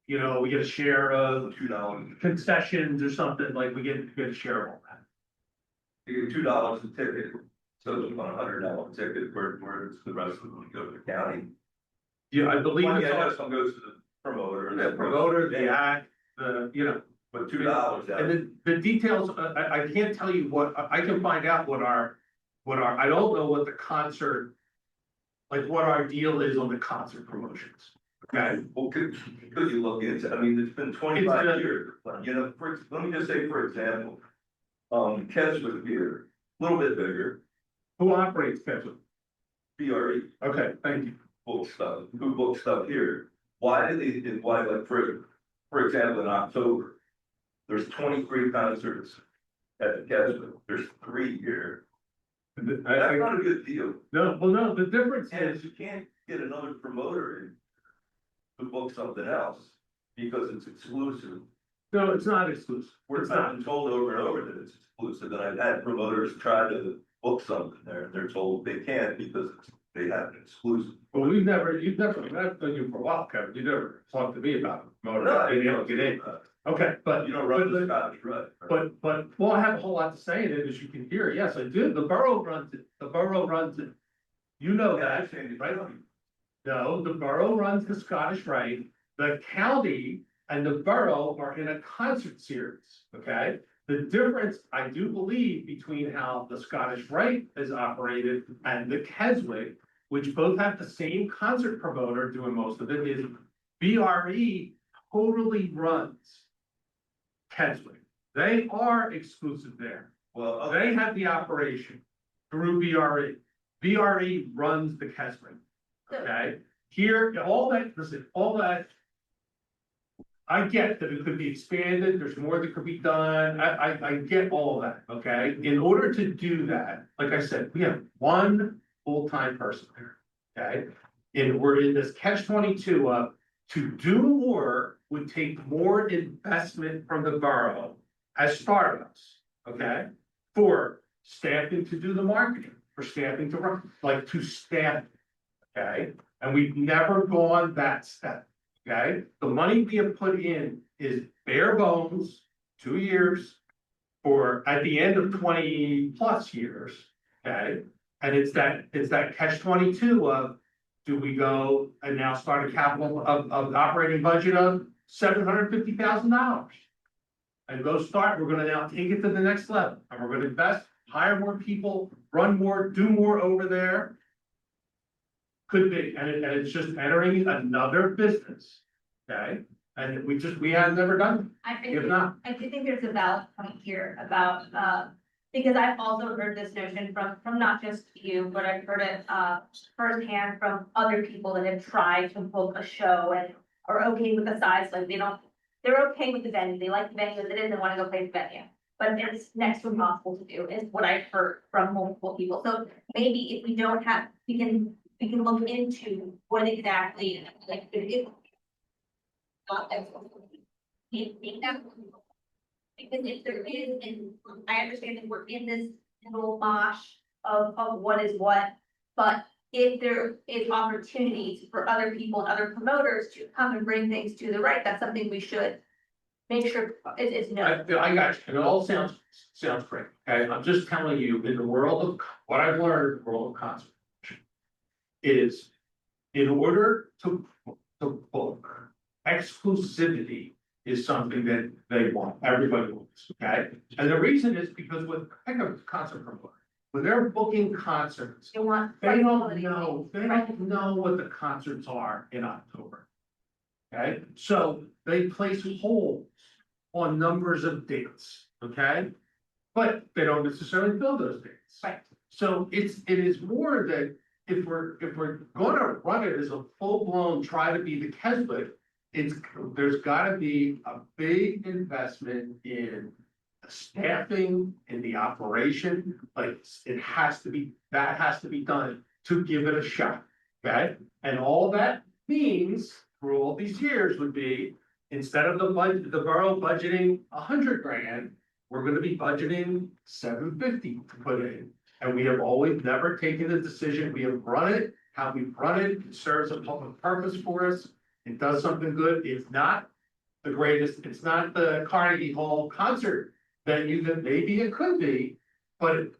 You know, we get a share of
$2,
concessions or something, like we get a share of all that.
you get $2 a ticket, so it's on $100 ticket, where the rest of them go to the county.
Yeah, I believe
Well,
it's
yeah,
all
some goes to the promoter. and
the
then-
promoter, the act, you know.
But $2
And then the details, I can't tell you what, I can find out what our, I don't know what the concert. Like what our deal is on the concert promotions, okay?
Well, could you look into, I mean, it's been 25
It's,
years, you know, let me just say, for example. Keswick here, a little bit bigger,
Who operates Keswick?
BRE,
Okay, thank you.
book stuff, who books stuff here? Why do they, why, like, for example, in October, there's 23 concerts at the Keswick, there's 3 here. That's not a good deal.
No, well, no, the difference
And
is,
you can't get another promoter in to book something else because it's exclusive.
no, it's not exclusive.
We're
It's not.
been told over and over that it's exclusive, and I've had promoters try to book something there, and they're told they can't because they have an exclusive.
Well, you've never, I've known you for a while, Kevin, you never talked to me about promoter,
No,
being able to get in. Okay, but.
You don't run the Scottish Rite.
But, well, I have a whole lot to say in it, as you can hear, yes, I do, the borough runs it, You know that, right? No, the borough runs the Scottish Rite, the county and the borough are in a concert series, okay? The difference, I do believe, between how the Scottish Rite is operated and the Keswick, which both have the same concert promoter doing most of it, is BRE totally runs Keswick. They are exclusive there.
Well,
They have the operation through BRE. BRE runs the Keswick. Okay, here, all that, listen, all that. I get that it could be expanded, there's more that could be done, I get all of that, okay? In order to do that, like I said, we have one full-time person there, okay? And we're in this catch-22 of, to do more would take more investment from the borough as startups, okay? For staffing to do the marketing, for staffing to run, like to staff, okay? And we've never gone that step, okay? The money we have put in is bare bones, 2 years, for at the end of 20+ years, okay? And it's that catch-22 of, do we go and now start a capital of operating budget of $750,000? And go start, we're gonna now take it to the next level, and we're gonna invest, hire more people, run more, do more over there. Could be, and it's just entering another business, okay? And we have never done
I
it,
think,
if not,
I do think there's a valid point here about, because I've also heard this notion from not just you, but I've heard it, firsthand from other people that have tried to book a show and are okay with the size, like they're okay with the venue, they like the venue as it is, and wanna go play the venue. But it's next to impossible to do, is what I've heard from multiple people, so maybe if we don't have, we can look into what exactly, like, if. Not that. Because if there is, and I understand that we're in this little mosh of what is what, but if there is opportunities for other people and other promoters to come and bring things to the right, that's something we should make sure is known.
I got you, and it all sounds great, okay? I'm just telling you, in the world of, what I've learned in the world of conservation. Is, in order to book, exclusivity is something that they want, everybody wants, okay? And the reason is because with, think of a concert promoter, when they're booking concerts,
You want.
they don't know what the concerts are in October. Okay, so they place holds on numbers of dates, okay? But they don't necessarily fill those dates.
Right.
So it is more that if we're gonna run it as a full-blown, try to be the Keswick, there's gotta be a big investment in the staffing, in the operation, like, it has to be, that has to be done to give it a shot, okay? And all that means, through all these years, would be, instead of the budget, the borough budgeting 100 grand, we're gonna be budgeting 750 to put in. And we have always never taken the decision, we have run it, how we've run it, it serves a public purpose for us. It does something good, it's not the greatest, it's not the Carnegie Hall concert venue that maybe it could be. But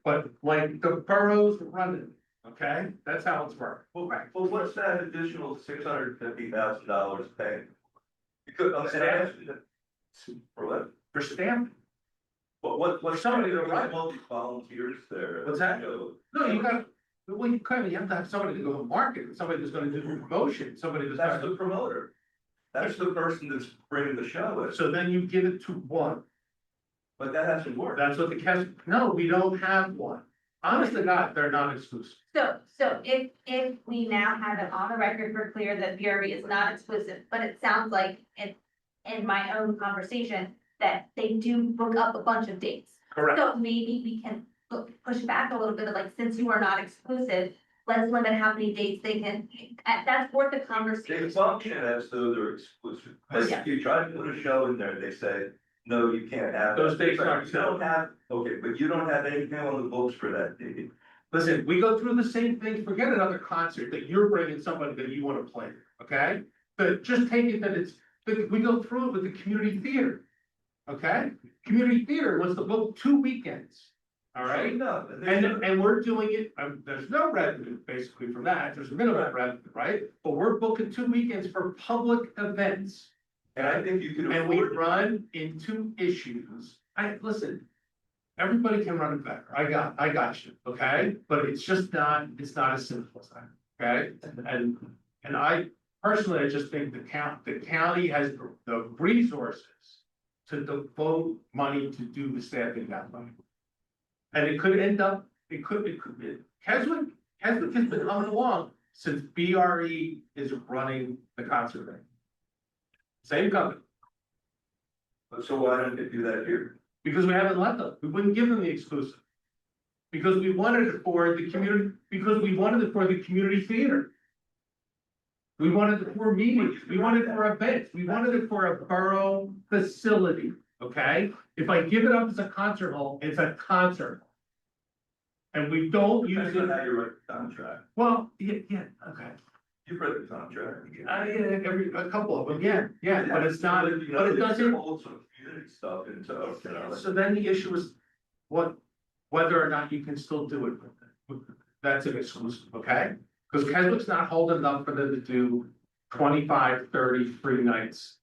like the boroughs run it, okay, that's how it's worked.
Well, what's that additional $650,000 paying? Because I'm saying, for what?
For staff,
What's
Somebody to
there
run.
all these volunteers there?
What's that?
You know,
no, you got, well, you have to have somebody to go to market, somebody who's gonna do the promotion, somebody that's.
That's the promoter. That's the person that's bringing the show in,
So then you give it to one.
but that hasn't worked.
That's what the catch, no, we don't have one. Honest to God, they're not exclusive.
So if we now have it on the record for clear that BRB is not exclusive, but it sounds like in my own conversation, that they do book up a bunch of dates.
Correct.
So maybe we can push back a little bit, like, since you are not exclusive, let's limit how many dates they can, that's worth the
They
conversation.
function as though they're exclusive. But
Yeah.
if you try to put a show in there, they say, no, you can't have.
Those
that."
dates
But
aren't
you don't have, okay, but you don't have anything on the books for that date.
Listen, we go through the same thing, forget another concert that you're bringing somebody that you wanna play, okay? But just take it that we go through it with the community theater. Okay, community theater was to book 2 weekends, all right?
No.
And we're doing it, there's no revenue basically from that, there's minimal revenue, right? But we're booking 2 weekends for public events.
And I think you could
And we
afford.
run into issues, listen. Everybody can run it better, I got you, okay? But it's just not, it's not as simple as that, okay? And I personally, I just think the county has the resources to devote money to do the staffing that way. And it could end up, Keswick has been coming along since BRE is running the concert venue. Same company,
So why don't they do that here?
because we haven't let them, we wouldn't give them the exclusive. Because we wanted it for the community theater. We wanted it for meetings, we wanted it for events, we wanted it for a borough facility, okay? If I give it up as a concert hall, it's a concert. And we don't use
Depends on
it,
how you write the contract.
well, yeah, okay.
You've read the contract.
A couple of them, yeah, but it's not, but it doesn't.
Hold some community stuff into, you know.
So then the issue is whether or not you can still do it. That's an exclusive, okay? Because Keswick's not holding enough for them to do 25, 30 free nights,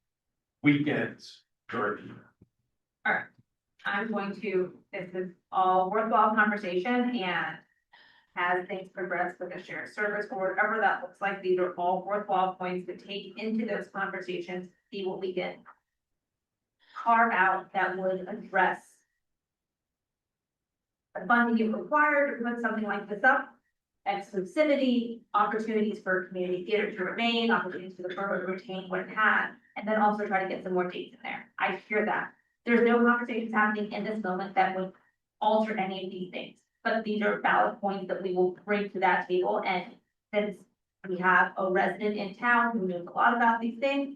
weekends during the year.
I'm going to, this is all worthwhile conversation, and as things progress with the shared service or whatever that looks like, these are all worthwhile points to take into those conversations, see what we can carve out that would address the funding required to put something like this up, exclusivity, opportunities for community theater to remain, opportunities for the borough to retain what it had, and then also try to get some more dates in there. I hear that. There's no conversations happening in this moment that would alter any of these things, but these are valid points that we will bring to that table, and since we have a resident in town who knows a lot about these things,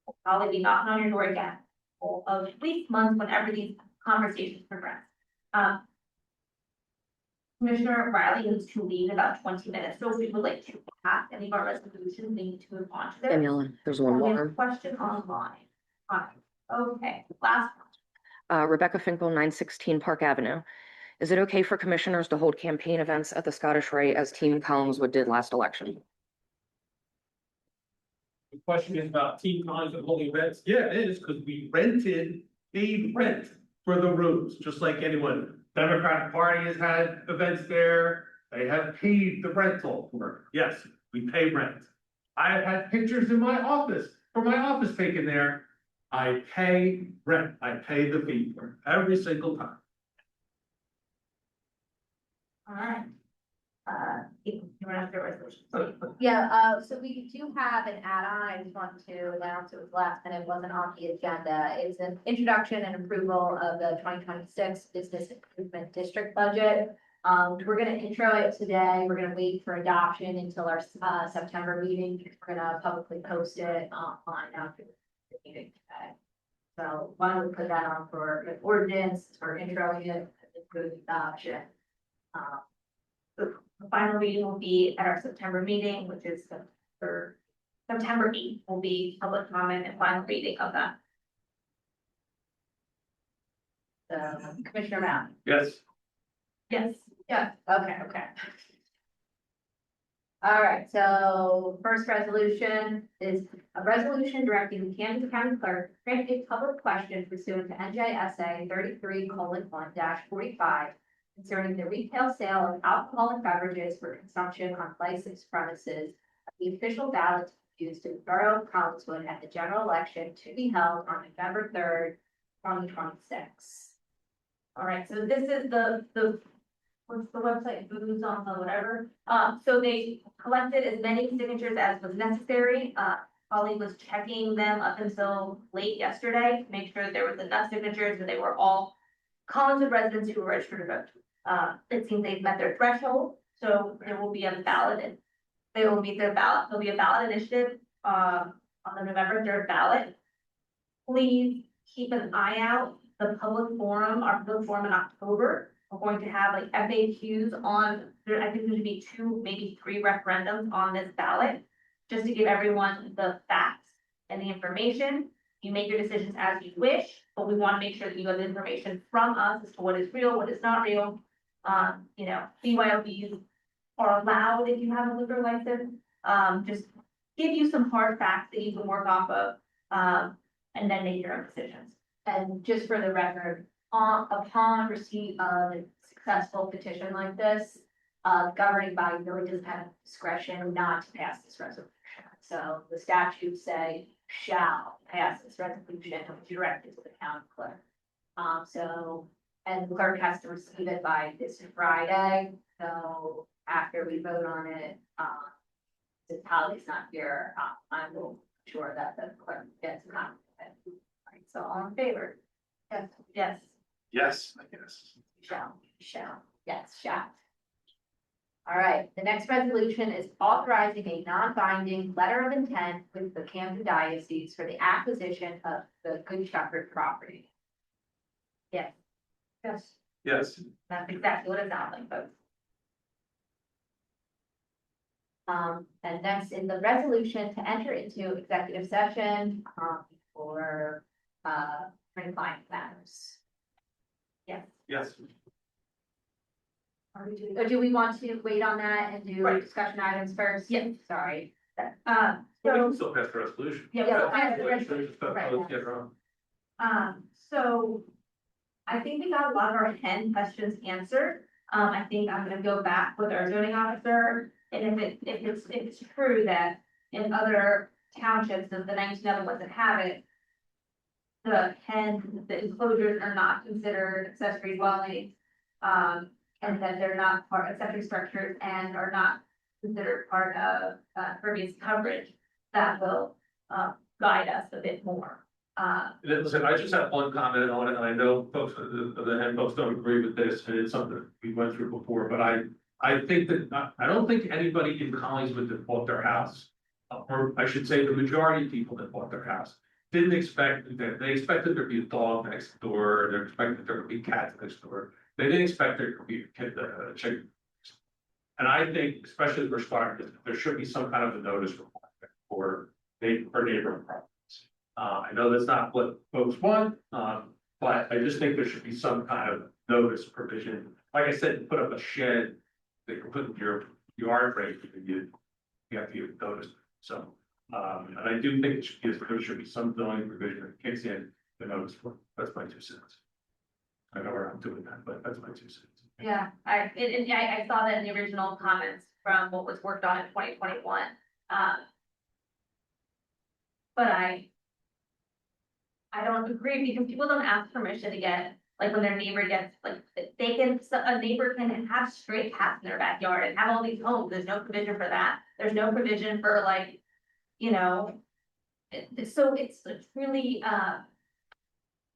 we'll probably be knocking on your door again, of weeks, months, whenever these conversations progress. Commissioner Riley needs to leave in about 20 minutes, so if we would like to pass any of our resolutions, we need to move on to this.
Daniela, there's one
We have a
more.
question online. Okay, last one.
Rebecca Finkel, 916 Park Avenue. Is it okay for commissioners to hold campaign events at the Scottish Rite as Team Collinswood did last election?
The question is about Team Collins and holding events. Yeah, it is, because we paid rent for the rooms, just like anyone. Democratic Party has had events there. They have paid the rental for it. Yes, we pay rent. I have had pictures in my office, for my office taken there. I pay rent. I pay the fee for it every single time.
All right. If you Everyone has their resolutions.
Yeah, so we do have an add-on, I just wanted to announce it was last and it wasn't on the agenda. It's an introduction and approval of the 2026 Business Improvement District budget. We're gonna intro it today, we're gonna wait for adoption until our September meeting, because we're gonna publicly post it online after the meeting today. So why don't we put that on for an ordinance, for introing it, approve adoption.
The final reading will be at our September meeting, which is for September 8th will be public comment and final reading of that.
Commissioner Mountain.
Yes.
Yes.
Yeah, okay. All right, so first resolution is a resolution directing the Kansas County Clerk to print a public question pursuant to NJSA 33:1-45 concerning the retail sale of alcoholic beverages for consumption on licensed premises. The official ballot to be used in the Borough of Collinswood at the general election to be held on November 3rd, 2026.
All right, so this is the what's the website, Booze on the whatever. So they collected as many signatures as was necessary. Holly was checking them up until late yesterday to make sure there was enough signatures and they were all Collinswood residents who were registered to vote. It seems they've met their threshold, so there will be a ballot and they will meet their ballot. There'll be a ballot initiative, on the November 3rd ballot. Please keep an eye out, the public forum, our public forum in October. We're going to have like FAQs on, I think there should be 2, maybe 3 referendums on this ballot, just to give everyone the facts and the information. You make your decisions as you wish, but we want to make sure that you have the information from us as to what is real, what is not real. BYOBs are allowed if you have a liquor license. Just give you some hard facts that you can work off of, and then make your own decisions.
And just for the record, upon receipt of a successful petition like this, governing body really doesn't have discretion not to pass this resolution. So the statutes say shall pass this resolution and direct it to the county clerk. And the clerk has to receive it by this Friday. So after we vote on it, since Holly's not here, I will ensure that the clerk gets a copy of it. All right, so all in favor? Yes. Yes.
Yes, I guess.
Shall. Yes, shall. All right, the next resolution is authorizing a non-binding letter of intent with the Camden Diocese for the acquisition of the Good Shepherd property.
Yes.
Yes.
That's exactly what it sounds like, folks.
And next in the resolution to enter into executive session, for, attorney-client matters.
Yes.
Yes.
Or do we want to wait on that and do
Right.
discussion items first?
Yes.
Sorry.
We
So,
can still pass the resolution.
yeah,
Yeah,
we'll
I have
pass
the
the
resolution. Right.
Let's get her on.
So I think we got a lot of our 10 questions answered. I think I'm gonna go back with our zoning officer. And if it's true that in other townships of the 19 other ones that have it, the enclosures are not considered accessory dwellings, and that they're not part accessory structures and are not considered part of pervious coverage, that will guide us a bit more.
Listen, I just have one comment on it, and I know folks, the head folks don't agree with this, and it's something we went through before, but I think that, I don't think anybody in Collingswood that bought their house, or I should say the majority of people that bought their house, didn't expect that, they expected there to be a dog next door, they expected there to be cats next door. They didn't expect there to be a chicken. And I think, especially if we're starting, there should be some kind of a notice requirement for neighboring properties. I know that's not what folks want, but I just think there should be some kind of notice provision. Like I said, put up a shed that you put in your yard rate, you have to give notice. So, and I do think there should be some zoning provision that kicks in the notice for, that's my 2 cents. I know we're not doing that, but that's my 2 cents.
Yeah, I saw that in the original comments from what was worked on in 2021. But I don't agree because people don't ask permission to get Like when their neighbor gets, like, they can, a neighbor can have stray cats in their backyard and have all these homes, there's no provision for that. There's no provision for like, you know. So it's really,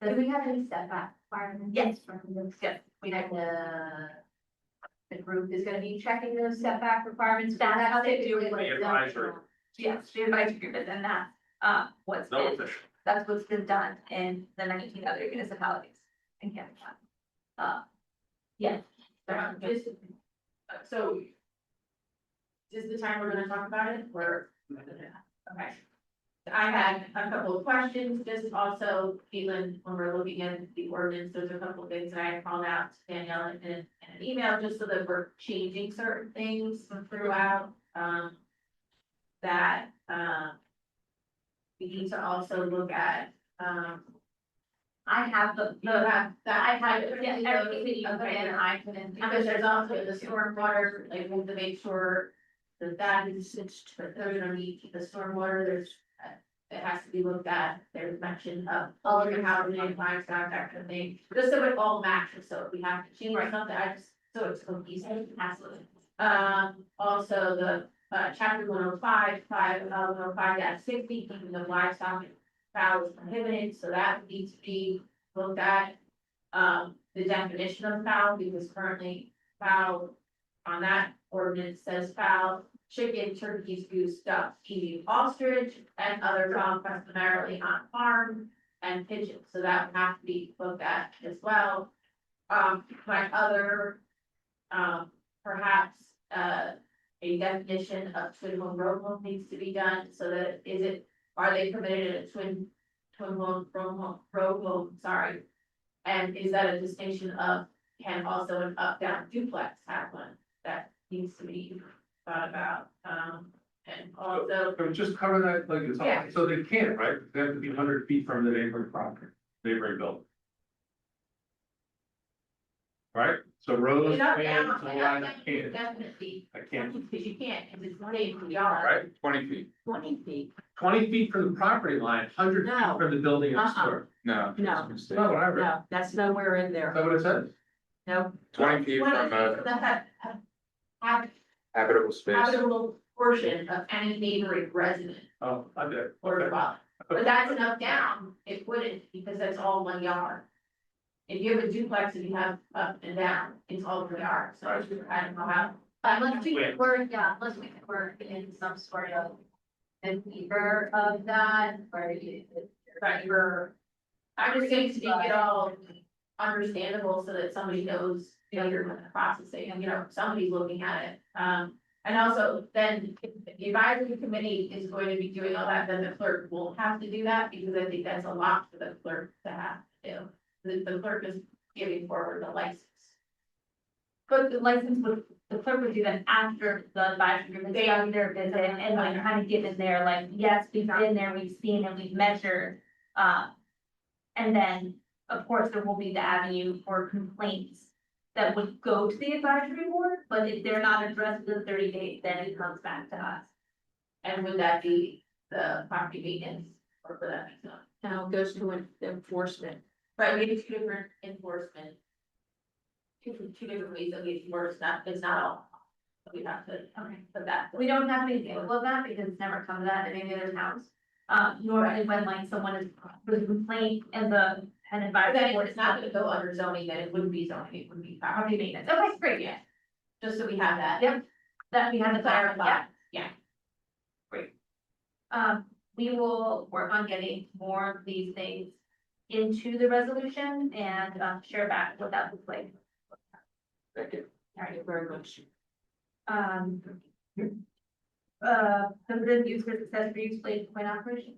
Do we have any setback requirements?
Yes.
From the,
yes, we have
the group is gonna be checking those setback requirements.
That's how they
typically
do it.
what it's done.
Advisory.
yes, the advisory group is in that, what's
No
been,
official.
that's what's been done in the 19 other municipalities in Canada. Yes.
Just, so. Is the time we're gonna talk about it, or? Okay. I had a couple of questions, just also, Caitlin, when we're looking at the ordinance, there's a couple of things that I called out to Danielle in an email, just so that we're changing certain things throughout, that, we need to also look at,
I have
that I had,
yeah, everything that you put
okay,
in, I put in.
because there's also the stormwater, like, we have to make sure that that is, but there's gonna be the stormwater, there's, it has to be looked at, there's mention of all of your housing, livestock, that kind of thing, just so it all matches, so if we have to change something, I just, so it's cohesive, absolutely. Also the, chapter 105, 105-60, keeping the livestock and fowls prohibited, so that needs to be looked at. The definition of fowl, because currently fowl on that ordinance says fowl, chicken, turkeys, goose, ducks, emu, ostrich, and other fowl customarily on farm, and pigeons, so that would have to be looked at as well. My other, perhaps, a definition of twin home row home needs to be done, so that are they permitted in a twin home, row home, sorry. And is that a distinction of, can also an up-down duplex have one, that needs to be thought about, and also.
So just cover that like it's,
Yeah.
so they can't, right? They have to be 100 feet from the neighboring property, neighboring building. Right? So roads,
An up-down,
can't,
an
so I
up-down
can't,
definitely,
I can't,
because you can't, because it's 20 from the yard.
right?
20 feet.
20 feet.
20 feet from the property line, 100 feet
No.
from the building next door.
No.
No.
it's a
That's
mistake.
not what I read.
No, that's nowhere in
Is
there,
that what it says?
no.
20 feet from
20 feet
a
from the
habitable space.
habitable portion of any neighboring resident
Oh, I did.
or
Okay.
dwelling. But that's an up down, it wouldn't, because that's all one yard. If you have a duplex and you have up and down, it's all one yard, so I don't know how.
Let's make it work, yeah, let's make it work in some sort of. In favor of that, or you.
I'm just saying to make it all understandable so that somebody knows, you're gonna process it, and somebody's looking at it. And also then if the advisory committee is going to be doing all that, then the clerk will have to do that, because I think that's a lot for the clerk to have to do. The clerk is giving forward the license.
But the license would, the clerk would do that after the advisory group has done their visit and like kind of get in there, like, yes, we've been there, we've seen and we've measured. And then, of course, there will be the avenue for complaints that would go to the advisory board, but if they're not addressed within 30 days, then it comes back to us.
And would that be the property maintenance or for that?
Now it goes to enforcement.
Right, we have two different enforcement. Two different ways of getting worse, it's not all. So we have to, put that.
We don't have any example of that because it's never come to that in any other towns. Normally when like someone is with a complaint and an
But
advisory
then if
board
it's
is
not gonna go under zoning, then it wouldn't be zoning, it would be property
property maintenance. Okay, great, yeah.
just so we have that.
Yep. That we have to clarify.
Clarify, yeah.
Great. We will work on getting more of these things into the resolution and share back what that looks like.
Thank you.
All right.
Very much.
Limited use for accessory use place point operation.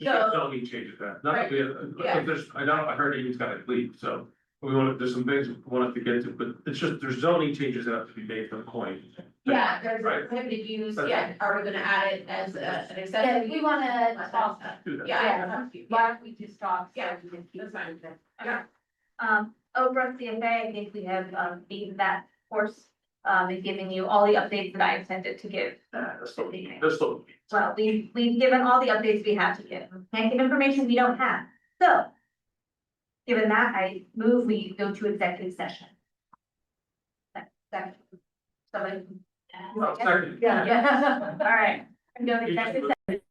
So-
Zoning changes that, not that we,
Yeah.
I heard he's got to leave, so. There's some things we want to get to, but it's just, there's zoning changes that have to be made for the point.
Yeah, there's
Right.
prohibited use,
That's
yeah, are we gonna add it as an
Yeah,
accessory?
we wanna talk,
Do that.
Yeah.
why don't we just talk?
Yeah,
we can keep
that's fine.
moving.
Yeah.
Oprah CFA, I think we have beaten that course, and giving you all the updates that I intended to give.
That's still.
Well, we've given all the updates we have to give. Can't give information we don't have. So, Given that, I move we go to executive session.
Second.
Somebody.
Oh, second.
Yeah. All right, I'm going to executive session.